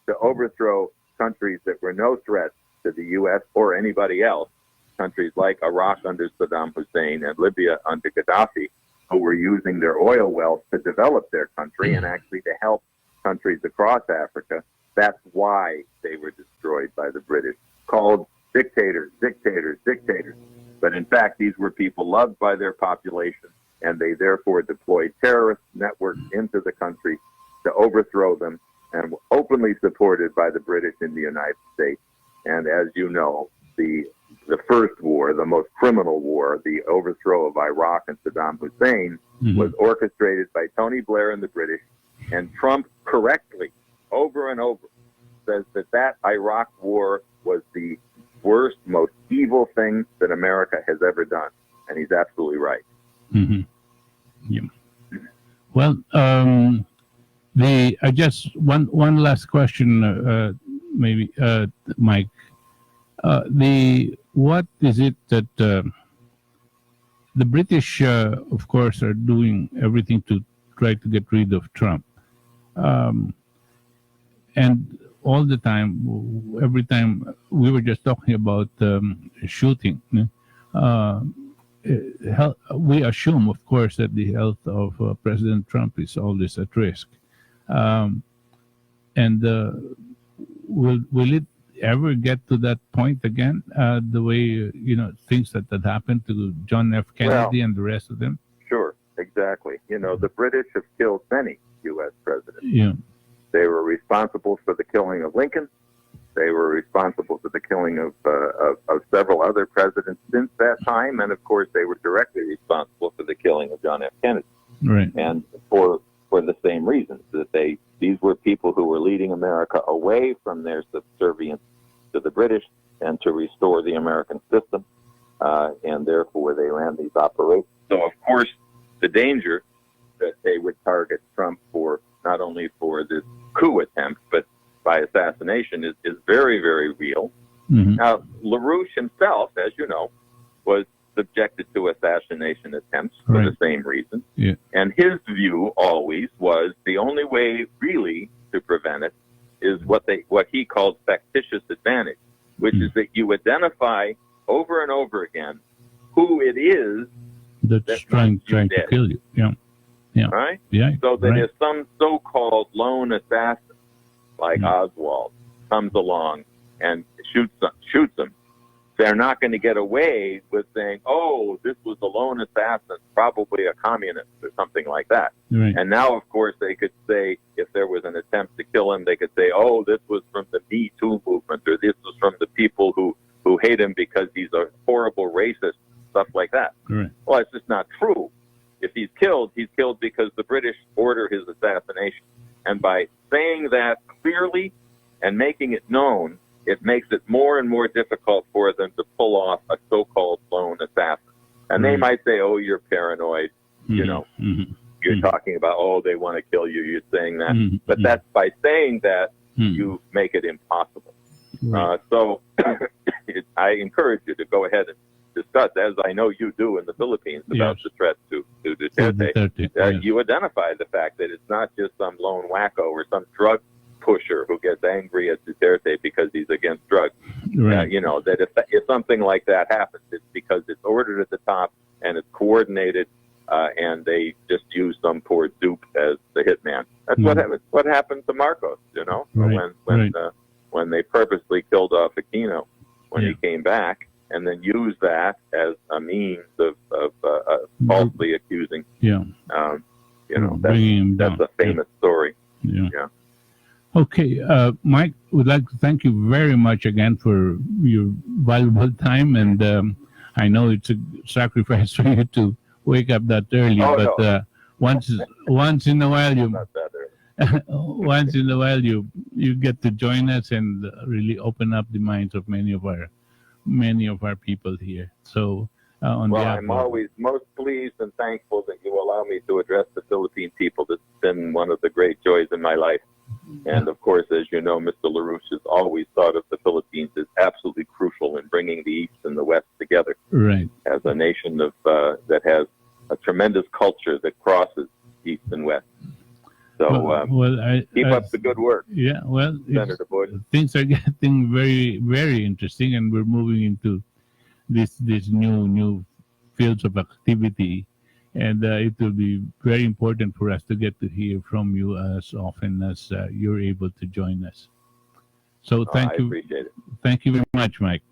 to overthrow countries that were no threat to the U.S. or anybody else, countries like Iraq under Saddam Hussein and Libya under Gaddafi, who were using their oil wealth to develop their country and actually to help countries across Africa. That's why they were destroyed by the British, called dictators. But in fact, these were people loved by their population, and they therefore deployed terrorist networks into the country to overthrow them, and were openly supported by the British in the United States. And as you know, the first war, the most criminal war, the overthrow of Iraq and Saddam Hussein, was orchestrated by Tony Blair and the British. And Trump correctly, over and over, says that Iraq war was the worst, most evil thing that America has ever done. And he's absolutely right. Yeah. Well, I just one last question, maybe, Mike. What is it that the British, of course, are doing everything to try to get rid of Trump, and all the time, every time we were just talking about shooting. We assume, of course, that the health of President Trump is always at risk, and will it ever get to that point again? The way things that happened to John F. Kennedy and the rest of them. Sure, exactly. The British have killed many U.S. presidents. Yeah, they were responsible for the killing of Lincoln. They were responsible for the killing of several other presidents since that time, and of course, they were directly responsible for the killing of John F. Kennedy. Right. And for the same reasons, that these were people who were leading America away from their subservience to the British and to restore the American system, and therefore they ran these operations. So, of course, the danger that they would target Trump for, not only for this coup attempt, but by assassination, is very, very real. Now, LaRouche himself, as you know, was subjected to assassination attempts for the same reason. Yeah. And his view always was the only way really to prevent it is what he called factitious advantage, which is that you identify over and over again who it is that's trying to kill you. Yeah. Yeah. Right? Yeah. So that right. if some so-called lone assassin like Oswald comes along and shoots them, they're not going to get away with saying, oh, this was a lone assassin, probably a communist or something like that. Right. And now, of course, they could say, if there was an attempt to kill him, they could say, oh, this was from the Me Too movement, or this was from the people who hate him because he's a horrible racist, stuff like that. Right. Well, it's just not true. If he's killed because the British order his assassination. And by saying that clearly and making it known, it makes it more and more difficult for them to pull off a so-called lone assassin. And they might say, oh, you're paranoid. You know, you're talking about, oh, they want to kill you. You're saying that. But that's by saying that, you make it impossible. So I encourage you to go ahead and discuss, as I know you do in the Philippines, about the threat to Duterte. You identify the fact that it's not just some lone wacko or some drug pusher who gets angry at Duterte because he's against drugs. You know, that if something like that happens, it's because it's ordered at the top and it's coordinated, and they just use some poor dupe as the hitman. That's what happened to Marcos, you know, when they purposely killed off Aquino when he came back, and then used that as a means of falsely accusing. You know, that's a famous story. Okay, Mike, would like to thank you very much again for your valuable time, and I know it's a sacrifice for you to wake up that early, once in a while you get to join us and really open up the minds of many of our people here. So I'm always most pleased and thankful that you allow me to address the Philippine people. This has been one of the great joys in my life. And of course, as you know, Mr. LaRouche has always thought of the Philippines as absolutely crucial in bringing the East and the West together. As a nation of that has a tremendous culture that crosses East and West. So keep up the good work. Yeah, well, Senator Bush. Things are getting very, very interesting, and we're moving into this new fields of activity. And it will be very important for us to get to hear from you as often as you're able to join us. So thank you. I appreciate it. Thank you very much, Mike.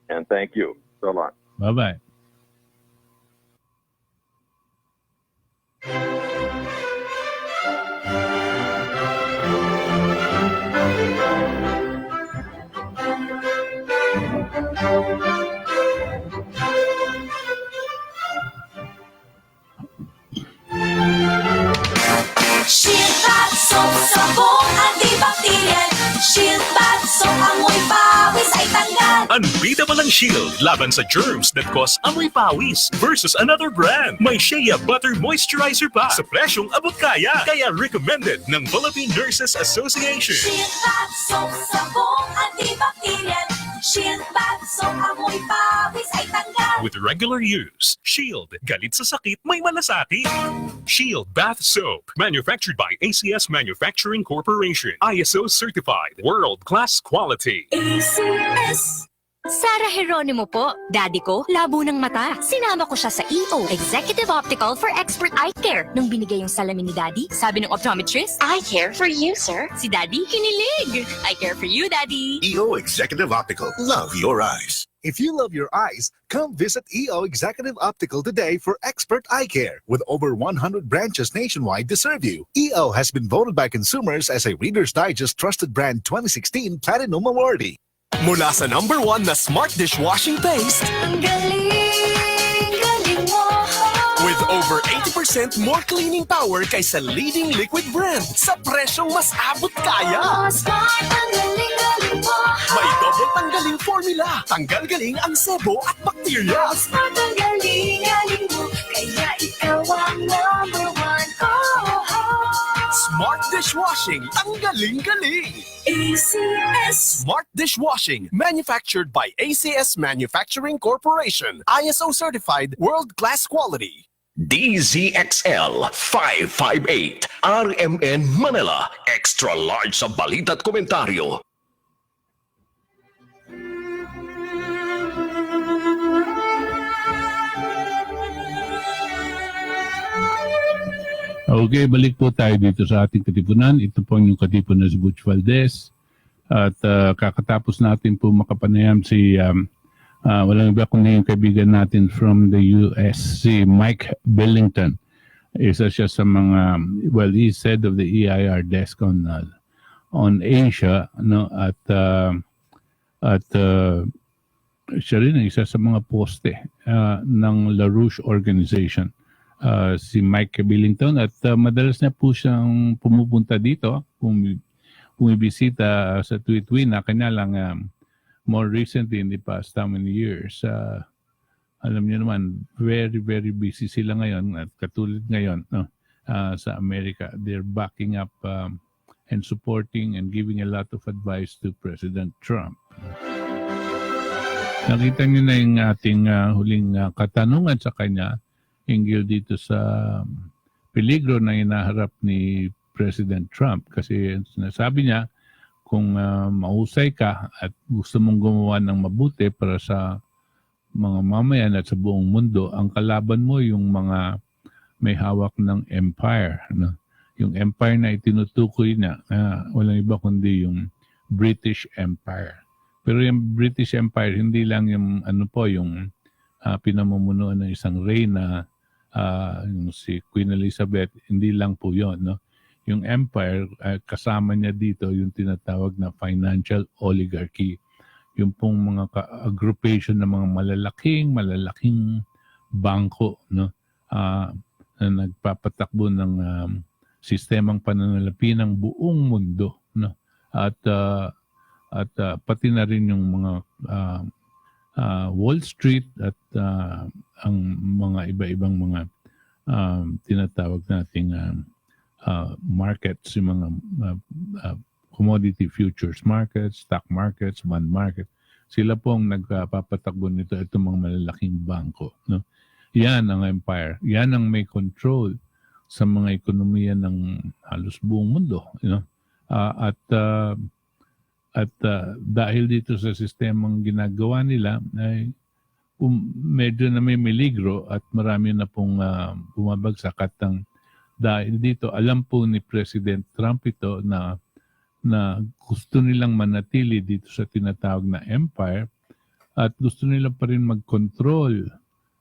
And thank you. So long. Bye-bye. Shield Bath Soap, sabong antibacterial. Shield Bath Soap, amoy pawis ay tanggal. Unbeatable ang Shield laban sa germs that cause amoy pawis versus another brand. May Shea Butter Moisturizer pa sa presyong abot kaya. Kaya recommended ng Philippine Nurses Association. Shield Bath Soap, sabong antibacterial. Shield Bath Soap, amoy pawis ay tanggal. With regular use, Shield, galit sa sakit, may malasakit. Shield Bath Soap, manufactured by ACS Manufacturing Corporation. ISO certified, world-class quality. ACS. Sarah Geronimo po. Daddy ko, labo ng mata. Sinama ko siya sa EO, Executive Optical for Expert Eye Care. Nung binigay yung salamin ni Daddy, sabi ng optometrist, I care for you, sir. Si Daddy, kinilig. I care for you, Daddy. EO Executive Optical. Love your eyes. If you love your eyes, come visit EO Executive Optical today for expert eye care. With over 100 branches nationwide to serve you, EO has been voted by consumers as a Reader's Digest Trusted Brand 2016 Platinum Awardee. Mula sa #1 na smart dishwashing paste, Galing mo. with over 80% more cleaning power kaysa leading liquid brand sa presyong mas abot kaya. Smart, ang galing mo. May double tanggaling formula. Tanggal-galing ang sebo at bakterya. Smart, ang galing mo. Kaya ikaw ang #1. Smart dishwashing. Tanggaling-galing. ACS. Smart dishwashing. Manufactured by ACS Manufacturing Corporation. ISO certified, world-class quality. DZXL 558 RMN Manila. Extra large sa balita at komentaryo. Okay, balik po tayo dito sa ating Katipunan. Ito po yung Katipunan si Butch Valdez. At kakatapos natin po makapanayam si walang iba kundi yung kaibigan natin from the US, si Mike Billington. Isa siya sa mga, well, he's head of the EIR desk on Asia, no? At siya rin isa sa mga poste ng LaRouche organization. Si Mike Billington, at madalas na po siyang pumupunta dito, bumibisita sa Tuwid-Tuwid na kanya lang more recently in the past how many years alam niyo naman, very, very busy sila ngayon at katulad ngayon no, sa Amerika. They're backing up and supporting and giving a lot of advice to President Trump. Nakita niyo na yung ating huling katanungan sa kanya hinggil dito sa peligro na inaharap ni President Trump kasi sinasabi niya kung mahusay ka at gusto mong gumawa ng mabuti para sa mga mamayan at sa buong mundo, ang kalaban mo yung mga may hawak ng empire. No? Yung empire na itinutukoy niya, walang iba kundi yung British Empire. Pero yung British Empire, hindi lang yung yung pinamumunuan ng isang reyna, yung si Queen Elizabeth, hindi lang po yun. No? Yung empire, kasama niya dito yung tinatawag na financial oligarchy. Yung pong mga aggregation ng mga malalaking bangko no? Na nagpapatakbo ng sistemang pananalapi ng buong mundo. No? At pati na rin yung mga Wall Street at ang mga iba-ibang mga tinatawag nating markets, yung mga commodity futures markets, stock markets, bond market. Sila pong nagpapatakbo nito, itong mga malalaking bangko. No? Yan ang empire. Yan ang may control sa mga ekonomiya ng halos buong mundo. You know? Dahil dito sa sistemang ginagawa nila, ay medyo na may meligro at marami na pong bumabagsak. At dahil dito, alam po ni President Trump ito na gusto nilang manatili dito sa tinatawag na empire at gusto nila pa rin mag-control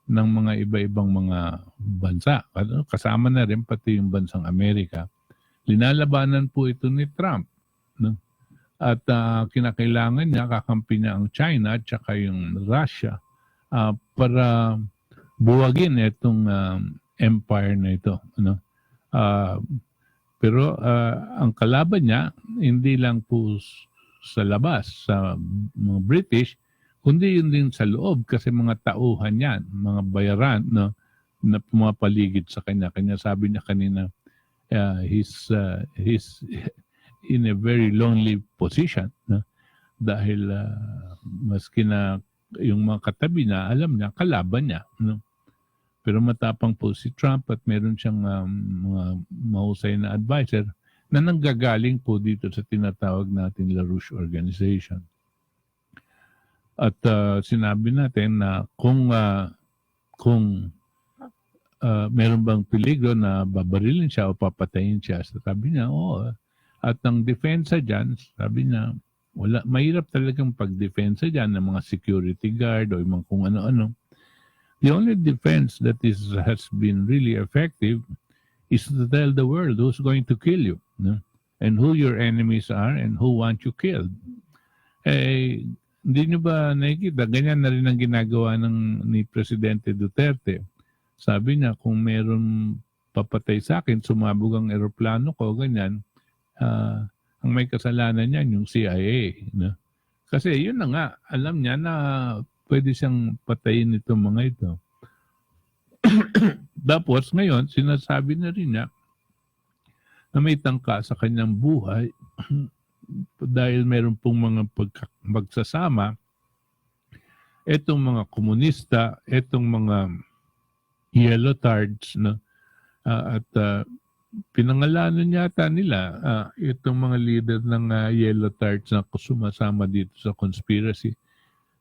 ng mga iba-ibang mga bansa. Kasama na rin pati yung bansang Amerika. Linalabanan po ito ni Trump. No? At kinakailangan niya, kakampi niya ang China at saka yung Russia para buwagin itong empire na ito. No? Pero ang kalaban niya, hindi lang po sa labas, sa mga British, kundi yun din sa loob kasi mga tauhan yan, mga bayaran no, na pumapaligid sa kanya. Kanya sabi niya kanina, he's in a very lonely position. No? Dahil maski na yung mga katabi niya, alam niya, kalaban niya. No? Pero matapang po si Trump at meron siyang mga mahusay na advisor na nanggagaling po dito sa tinatawag natin LaRouche Organization. At sinabi natin na kung meron bang peligro na babarilin siya o papatayin siya, sabi niya, oo. At ang depensa dyan, sabi niya, wala, mahirap talagang pag-depensa dyan ng mga security guard o yung mga kung ano-ano. The only defense that has been really effective is to tell the world who's going to kill you, no? And who your enemies are and who want you killed. Eh, hindi nyo ba nakikita? Ganyan na rin ang ginagawa ni Presidente Duterte. Sabi niya, kung meron papatay sa akin, sumabog ang eroplano ko, ganyan, ang may kasalanan niyan yung CIA. No? Kasi yun na nga, alam niya na pwede siyang patayin itong mga ito. Tapos ngayon, sinasabi na rin niya na may tangka sa kanyang buhay dahil meron pong mga pagsasama itong mga komunista, itong mga yellow tards, no? At pinangalanan yata nila itong mga leader ng yellow tards na sumasama dito sa conspiracy.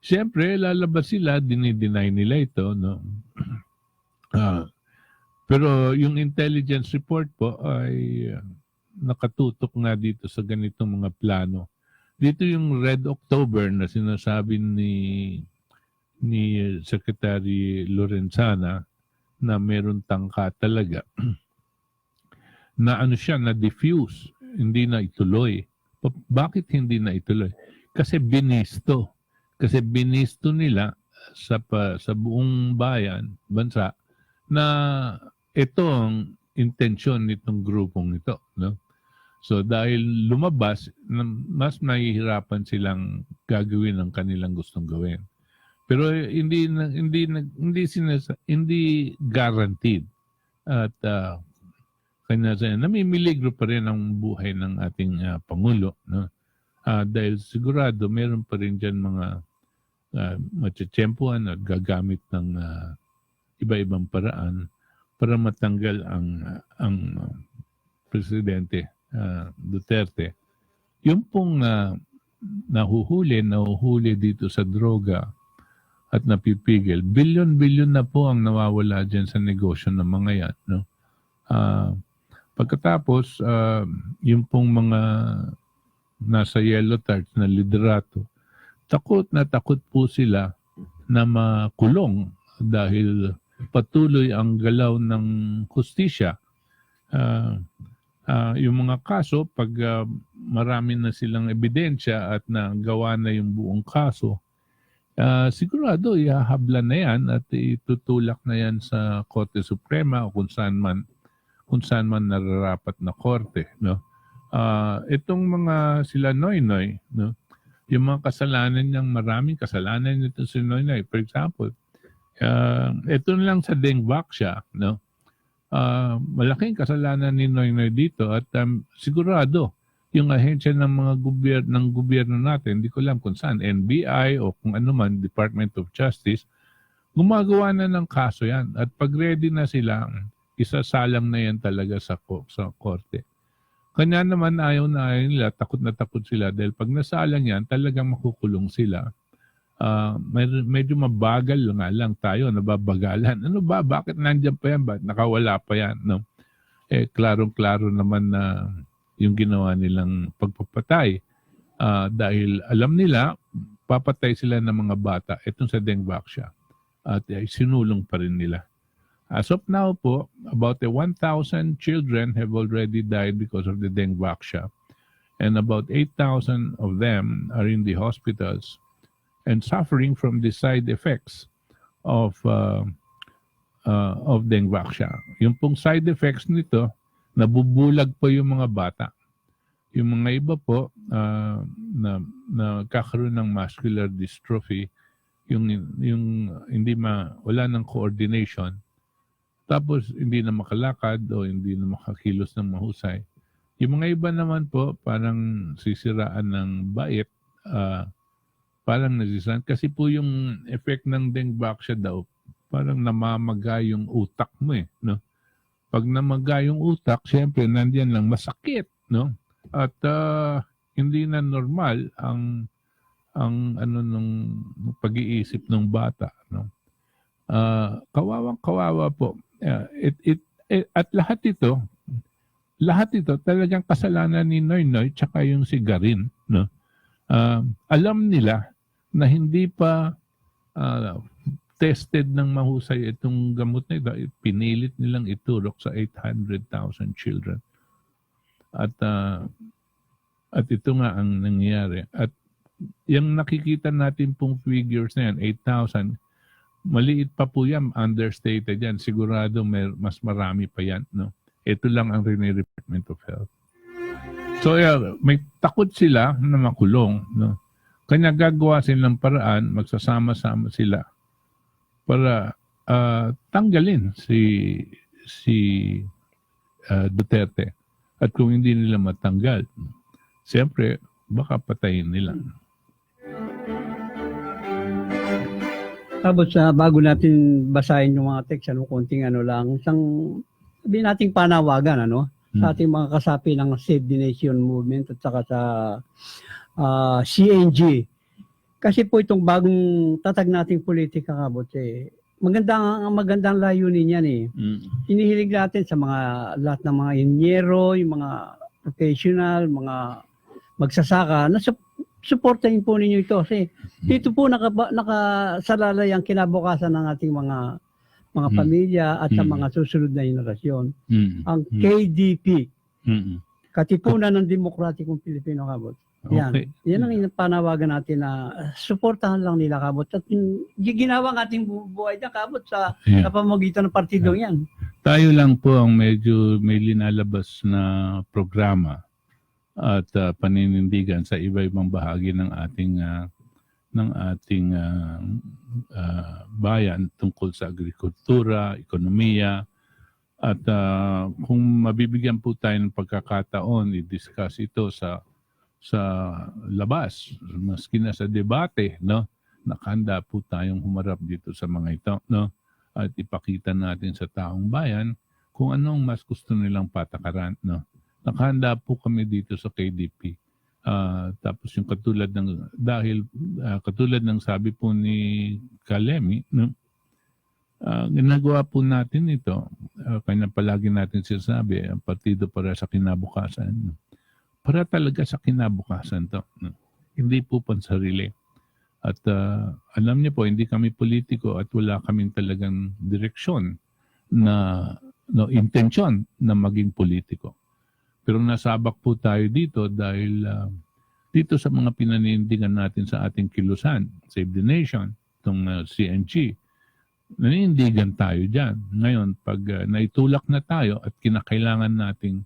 Siyempre, lalabas sila, dinideny nila ito, no? Pero yung intelligence report po ay nakatutok nga dito sa ganitong mga plano. Dito yung Red October na sinasabi ni Secretary Lorenzana na meron tangka talaga na ano siya, na diffuse, hindi na ituloy. Bakit hindi na ituloy? Kasi binisto. Kasi binisto nila sa buong bansa na ito ang intensyon nitong grupong ito, no? So dahil lumabas, mas nahihirapan silang gagawin ang kanilang gustong gawin. hindi guaranteed. At kanya namimiligro pa rin ang buhay ng ating Pangulo, no? Dahil sigurado meron pa rin dyan mga matsyempuan at gagamit ng iba-ibang paraan para matanggal ang Presidente Duterte. Yung pong nahuhuli dito sa droga at napipigil, bilyon-bilyon na po ang nawawala dyan sa negosyo ng mga yan, no? Pagkatapos, yung pong mga nasa yellow tarts na liderato, takot po sila na makulong dahil patuloy ang galaw ng hustisya. Yung mga kaso, pag marami na silang ebidensya at nagawa na yung buong kaso, sigurado ihahabla na yan at itutulak na yan sa Korte Suprema o kung saan man nararapat na korte, no? Itong mga sila Noynoy, no? Yung mga kasalanan niyang, maraming kasalanan nito si Noynoy. For example, ito lang sa Dengvaksha, no? Malaking kasalanan ni Noynoy dito at sigurado yung ahensya ng mga gobyerno natin, hindi ko alam kung saan, NBI o kung ano man, Department of Justice, gumagawa na ng kaso yan. At pag ready na sila, isasalang na yan talaga sa korte. Kanya naman ayaw nila, takot na takot sila dahil pag nasalang yan, talagang makukulong sila. Medyo mabagal nga lang tayo, nababagalan. Ano ba? Bakit nandiyan pa yan? Bakit nakawala pa yan? No? Klarong-klaro naman na yung ginawa nilang pagpapatay. Dahil alam nila, papatay sila ng mga bata. Itong sa Dengvaksha. At sinulong pa rin nila. As of now po, about 1,000 children have already died because of the Dengvaksha. And about 8,000 of them are in the hospitals and suffering from the side effects of Dengvaksha. Yung pong side effects nito, nabubulag po yung mga bata. Yung mga iba po na kakaroon ng muscular dystrophy, yung hindi wala ng coordination, tapos hindi na makalakad o hindi na makakilos ng mahusay. Yung mga iba naman po, parang sisiraan ng bait, parang nasisiraan. Kasi po yung effect ng Dengvaksha daw, parang namamaga yung utak mo no? Pag namaga yung utak, syempre nandiyan lang masakit, no? At hindi na normal ang nung pag-iisip ng bata, no? Kawawang-kawawa po. At lahat ito talagang kasalanan ni Noynoy tsaka yung si Garin, no? Alam nila na hindi pa tested ng mahusay itong gamot na ito. Pinilit nilang iturok sa 800,000 children. At ito nga ang nangyayari. At yung nakikita natin pong figures na yan, 8,000, maliit pa po yan, understated yan. Sigurado mas marami pa yan, no? Ito lang ang Department of Health. So may takot sila na makulong, no? Kanya gagawa silang paraan, magsasama-sama sila para tanggalin si Duterte. At kung hindi nila matanggal, siyempre baka patayin nila. Tapos bago natin basahin yung mga text, konting lang, isang sabihin nating panawagan, sa ating mga kasapi ng Save the Nation movement at saka sa CNG. Kasi po itong bagong tatag nating politika, kabot, magandang layunin yan . Hinihilig natin sa lahat ng mga inyero, yung mga professional, mga magsasaka, suportahin po ninyo ito kasi dito po nakasalalay ang kinabukasan ng ating mga pamilya at sa mga susunod na henerasyon. Ang KDP, Katipunan ng Demokratikong Pilipino, kabot. Yan. Okay. Yan ang panawagan natin na suportahan lang nila, kabot. At ginawa ng ating buhay na, kabot, sa pamamagitan ng partidong yan. Tayo lang po ang medyo may linalabas na programa at paninindigan sa iba-ibang bahagi ng ating ng ating bayan tungkol sa agrikultura, ekonomiya, at kung mabibigyan po tayo ng pagkakataon, i-discuss ito sa labas, maski na sa debate, no? Nakahanda po tayong humarap dito sa mga ito, no? At ipakita natin sa taong bayan kung anong mas gusto nilang patakaran, no? Nakahanda po kami dito sa KDP. Tapos yung katulad ng sabi po ni Kalemi, no? Ginagawa po natin ito, kanya palagi natin sinasabi, ang partido para sa kinabukasan. No? Para talaga sa kinabukasan to. No? Hindi po pansarili. At alam niyo po, hindi kami politiko at wala kaming talagang direksyon intensyon na maging politiko. Pero nasabak po tayo dito dahil dito sa mga pinanindigan natin sa ating kilusan, Save the Nation, itong CNG, nanindigan tayo dyan. Ngayon, pag naitulak na tayo at kinakailangan nating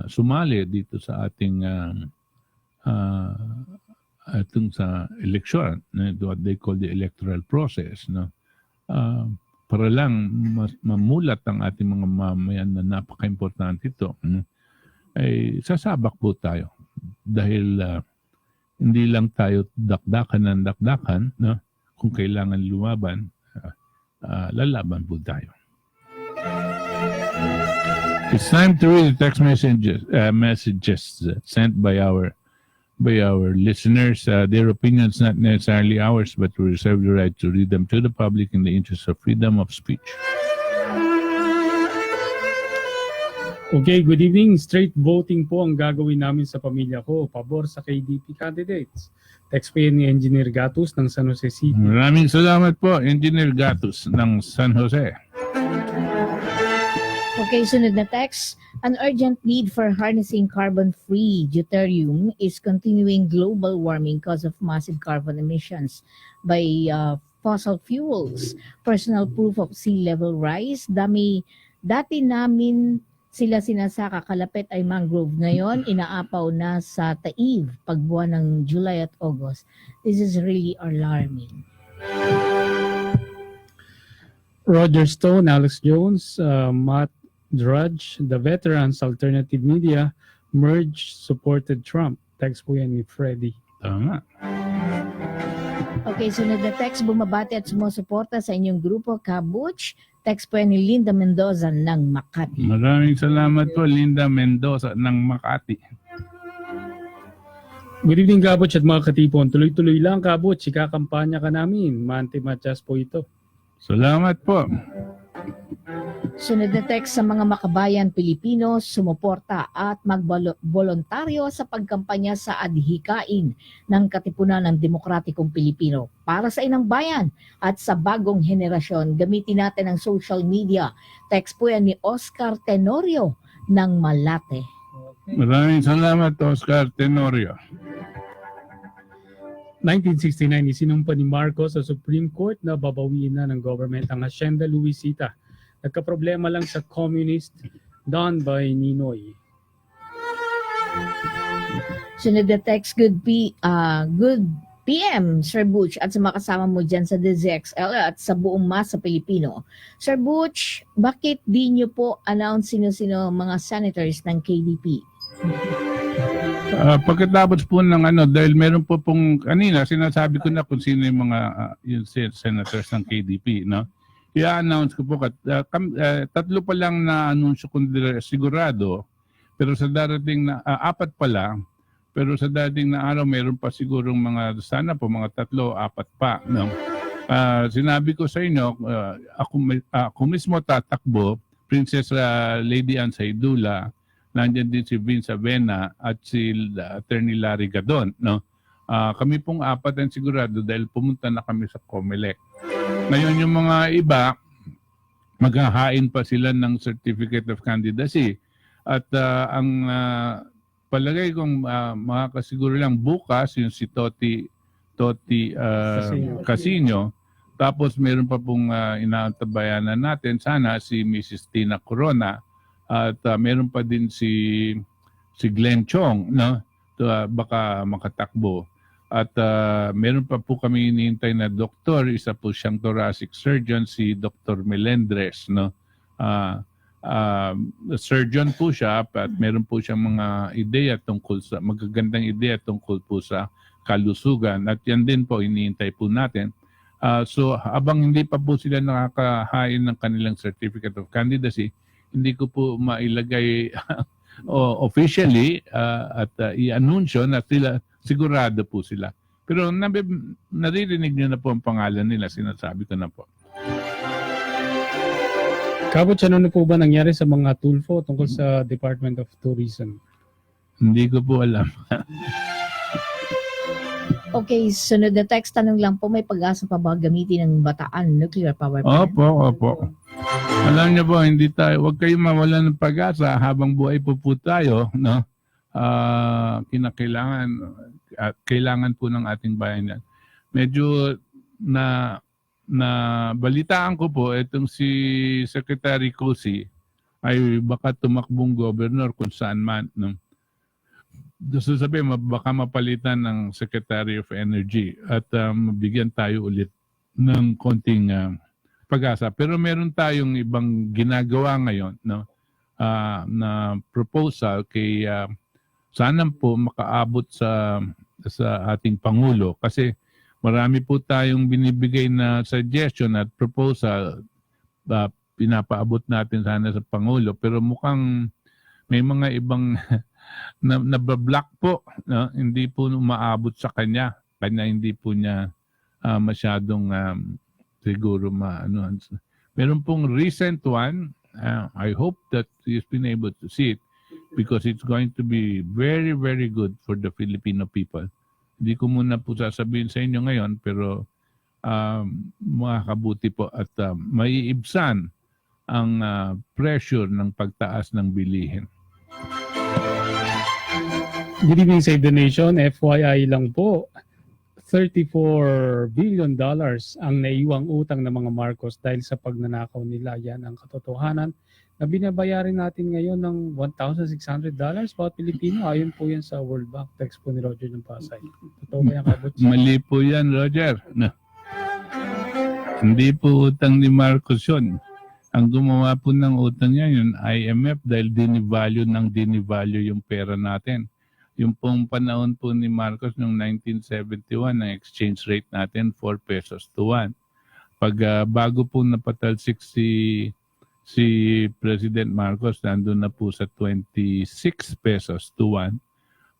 sumali dito sa ating itong sa eleksyon, what they call the electoral process, no? Para lang mamulat ang ating mga mamayan na napaka-importante ito, ay sasabak po tayo. Dahil hindi lang tayo dakdakan, no? Kung kailangan lumaban, lalaban po tayo. It's time to read the text messages sent by our listeners. Their opinions not necessarily ours, but we reserve the right to read them to the public in the interest of freedom of speech. Okay, good evening. Straight voting po ang gagawin namin sa pamilya ko. Pabor sa KDP candidates. Text po yan ni Engineer Gatus ng San Jose City. Maraming salamat po, Engineer Gatus ng San Jose. Okay, sunod na text. An urgent need for harnessing carbon-free deuterium is continuing global warming cause of massive carbon emissions by fossil fuels. Personal proof of sea level rise. Dati namin sila sinasaka, kalapit ay mangrove. Ngayon, inaapaw na sa Taib pagbuwan ng July at August. This is really alarming. Roger Stone, Alex Jones, Matt Drudge, the Veterans Alternative Media, merge supported Trump. Text po yan ni Freddy. Tama. Okay, sunod na text. Bumabati at sumusuporta sa inyong grupo, Kabuch. Text po yan ni Linda Mendoza ng Makati. Maraming salamat po, Linda Mendoza ng Makati. Good evening, Kabuch at mga katipon. Tuloy-tuloy lang, Kabuch. Ikakampanya ka namin. Mante-matchas po ito. Salamat po. Sunod na text sa mga makabayan Pilipino, sumuporta at magbolontaryo sa pagkampanya sa adhikain ng Katipunan ng Demokratikong Pilipino para sa inang bayan at sa bagong henerasyon. Gamitin natin ang social media. Text po yan ni Oscar Tenorio ng Malate. Maraming salamat, Oscar Tenorio. 1969, isinumpa ni Marcos sa Supreme Court na babawiin na ng government ang Hacienda Luisita. Nagkaproblema lang sa communist done by Ninoy. Sunod na text, good PM, Sir Butch, at sa mga kasama mo dyan sa DZXL at sa buong masa Pilipino. Sir Butch, bakit di nyo po announce sino-sino mga senators ng KDP? Pagkatapos po ng dahil meron po pong kanina, sinasabi ko na kung sino yung mga yung senators ng KDP, no? I-announce ko po, tatlo pa lang na anunsyo kung sigurado, pero sa darating na, apat pa lang, pero sa darating na araw, meron pa sigurong sana po, mga tatlo, apat pa, no? Sinabi ko sa inyo, ako mismo tatakbo, Princess Lady Ann Saidula, nandiyan din si Vince Avena at si Attorney Larry Gadon, no? Kami pong apat ang sigurado dahil pumunta na kami sa COMELEC. Ngayon yung mga iba, maghahain pa sila ng Certificate of Candidacy. At ang palagay kong makakasiguro lang bukas yung si Toti Casino. Tapos meron pa pong inaantabayanan natin sana si Mrs. Tina Corona. At meron pa din si Glenn Chong, no? Baka makatakbo. At meron pa po kami hinihintay na doktor, isa po siyang thoracic surgeon, si Dr. Melendres, no? Surgeon po siya at meron po siyang mga ideya tungkol sa magagandang ideya tungkol po sa kalusugan at yan din po hinihintay po natin. So habang hindi pa po sila nakakahain ng kanilang certificate of candidacy, hindi ko po mailagay officially at i-anunsyo na sila sigurado po sila. Pero naririnig niyo na po ang pangalan nila, sinasabi ko na po. Kabut, ano na po ba nangyari sa mga Tulfo tungkol sa Department of Tourism? Hindi ko po alam. Okay, sunod na text, tanong lang po, may pag-asa pa ba gamitin ng Bataan Nuclear Power Plant? Opo. Alam niyo po, huwag kayong mawalan ng pag-asa habang buhay po tayo, no? Kailangan po ng ating bayan yan. Medyo na balitaan ko po, itong si Secretary Cosi ay baka tumakbong governor kung saan man. No? Gusto sabihin, baka mapalitan ng Secretary of Energy at mabigyan tayo ulit ng konting pag-asa. Pero meron tayong ibang ginagawa ngayon, no? Na proposal kay sana po makaabot sa ating Pangulo kasi marami po tayong binibigay na suggestion at proposal pinapaabot natin sana sa Pangulo pero mukhang may mga ibang nabablock po, no? Hindi po umaabot sa kanya hindi po niya masyadong siguro meron pong recent one. I hope that he's been able to see it because it's going to be very, very good for the Filipino people. Hindi ko muna po sasabihin sa inyo ngayon pero makakabuti po at maiibsan ang pressure ng pagtaas ng bilihin. Good evening, Save the Nation. FYI lang po, $34 billion ang naiwang utang ng mga Marcos dahil sa pagnanakaw nila. Yan ang katotohanan na binabayarin natin ngayon ng $1,600 bawat Pilipino. Ayon po yan sa World Bank. Text po ni Roger ng Pasay. Totoo ba yan, Kabut? Mali po yan, Roger. No. Hindi po utang ni Marcos yun. Ang gumawa po ng utang niya yun, IMF, dahil dinivalue yung pera natin. Yung pong panahon po ni Marcos noong 1971, ang exchange rate natin 4 pesos to 1. Pag bago po napatalsik si President Marcos, nandun na po sa 26 pesos to 1.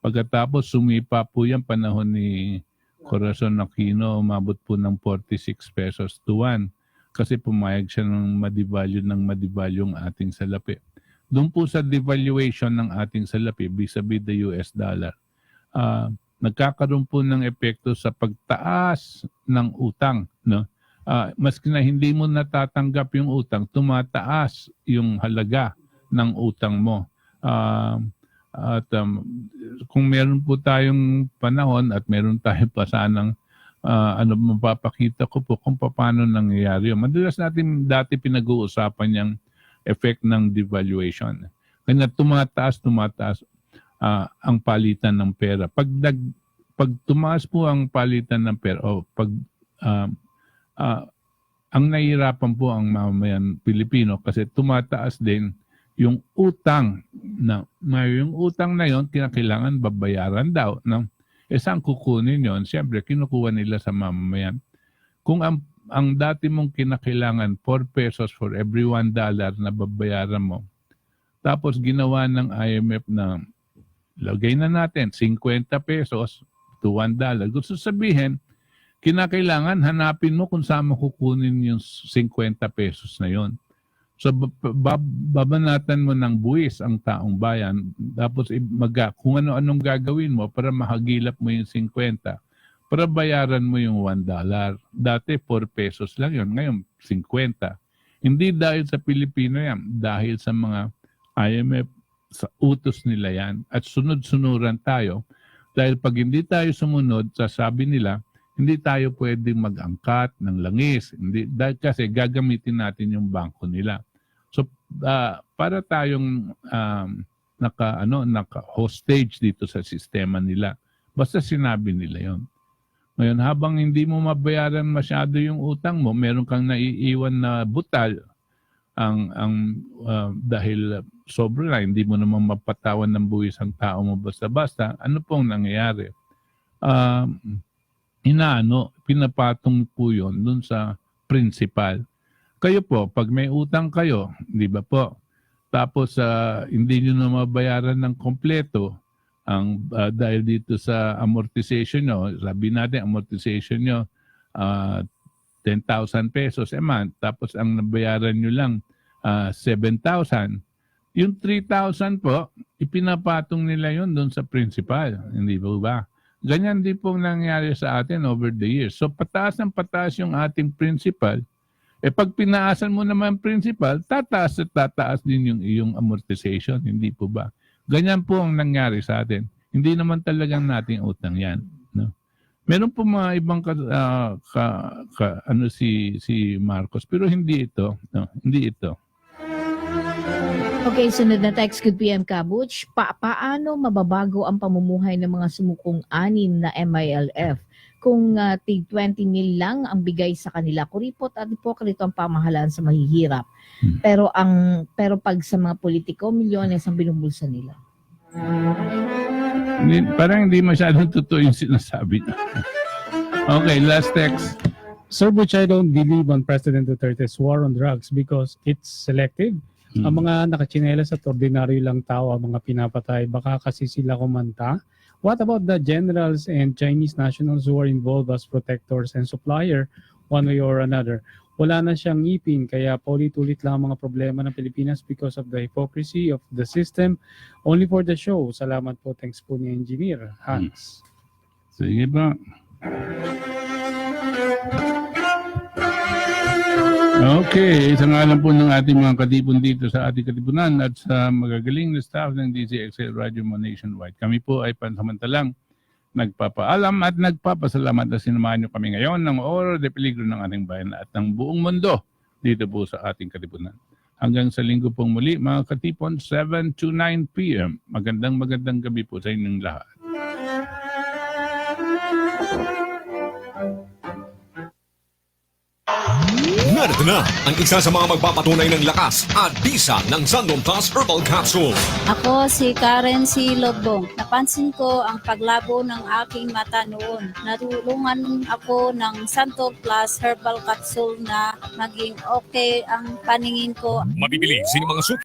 Pagkatapos sumipa po yan panahon ni Corazon Aquino, umabot po ng 46 pesos to 1. Kasi pumayag siya ng madivalue ang ating salapi. Doon po sa devaluation ng ating salapi vis-a-vis the US dollar, nagkakaroon po ng epekto sa pagtaas ng utang. No? Maski na hindi mo natatanggap yung utang, tumataas yung halaga ng utang mo. Kung meron po tayong panahon at meron tayo pa sanang mapapakita ko po kung paano nangyayari yun. Madalas natin dati pinag-uusapan yung effect ng devaluation. Kaya tumataas ang palitan ng pera. Pag tumaas po ang palitan ng pera ang nahihirapan po ang mamamayan Pilipino kasi tumataas din yung utang yung utang na yon kinakailangan babayaran daw, no? Saan kukunin yon? Siyempre kinukuha nila sa mamamayan. Kung ang dati mong kinakailangan 4 pesos for every $1 na babayaran mo. Tapos ginawa ng IMF na lagay na natin 50 pesos to $1. Gusto sabihin, kinakailangan hanapin mo kung saan mo kukunin yung 50 pesos na yon. So babanatan mo ng buwis ang taong bayan. Tapos kung ano-anong gagawin mo para mahagilap mo yung 50. Para bayaran mo yung $1. Dati 4 pesos lang yun. Ngayon 50. Hindi dahil sa Pilipino yan. Dahil sa mga IMF, sa utos nila yan. At sunod-sunuran tayo. Dahil pag hindi tayo sumunod, sasabi nila, hindi tayo pwedeng mag-angkat ng langis. Dahil kasi gagamitin natin yung bangko nila. So para tayong naka-hostage dito sa sistema nila. Basta sinabi nila yon. Ngayon, habang hindi mo mabayaran masyado yung utang mo, meron kang naiiwan na butal dahil sobra na, hindi mo naman mapatawan ng buwis ang tao mo basta-basta. Ano pong nangyayari? Pinapatong po yun dun sa principal. Kayo po, pag may utang kayo, di ba po? Tapos hindi nyo na mabayaran ng kompleto dahil dito sa amortization nyo, sabi natin amortization nyo 10,000 pesos a month, tapos ang nabayaran nyo lang 7,000. Yung 3,000 po, ipinapatong nila yun doon sa principal. Hindi ba? Ganyan din pong nangyari sa atin over the years. So pataas ng pataas yung ating principal. Pag pinaasan mo naman principal, tataas at tataas din yung iyong amortization. Hindi po ba? Ganyan po ang nangyari sa atin. Hindi naman talagang nating utang yan. No? Meron po mga ibang si Marcos, pero hindi ito. No? Hindi ito. Okay, sunod na text. Good PM Kabuch. Paano mababago ang pamumuhay ng mga sumukong anim na MILF kung tig 20 mil lang ang bigay sa kanila? Kuripot at hipokrito ang pamahalaan sa mahihirap. Pero pag sa mga politiko, milyones ang binubulsa nila. Parang hindi masyadong totoo yung sinasabi niya. Okay, last text. Sir Butch, I don't believe on President Duterte's war on drugs because it's selective. Ang mga nakachinelas at ordinaryo lang tao ang mga pinapatay, baka kasi sila kumanta. What about the generals and Chinese nationals who are involved as protectors and supplier one way or another? Wala na siyang ngipin, kaya paulit-ulit lang ang mga problema ng Pilipinas because of the hypocrisy of the system. Only for the show. Salamat po. Thanks po ni Engineer Hans. Sige ba? Okay, sa ngalan po ng ating mga katipon dito sa ating Katipunan at sa magagaling na staff ng DZXL Radio Mo Nationwide. Kami po ay pansamantalang nagpapaalam at nagpapasalamat na sinamahan nyo kami ngayon ng Oro de Peligro ng ating bayan at ng buong mundo dito po sa ating Katipunan. Hanggang sa linggo pong muli, mga katipon, 7 to 9 p.m. Magandang gabi po sa inyong lahat. Narito na ang isa sa mga magpapatunay ng lakas at bisa ng Sandom Plus Herbal Capsule. Ako si Karen C. Lodbong. Napansin ko ang paglabo ng aking mata noon. Natulungan ako ng Sandom Plus Herbal Capsule na maging okay ang paningin ko. Mabibili sa mga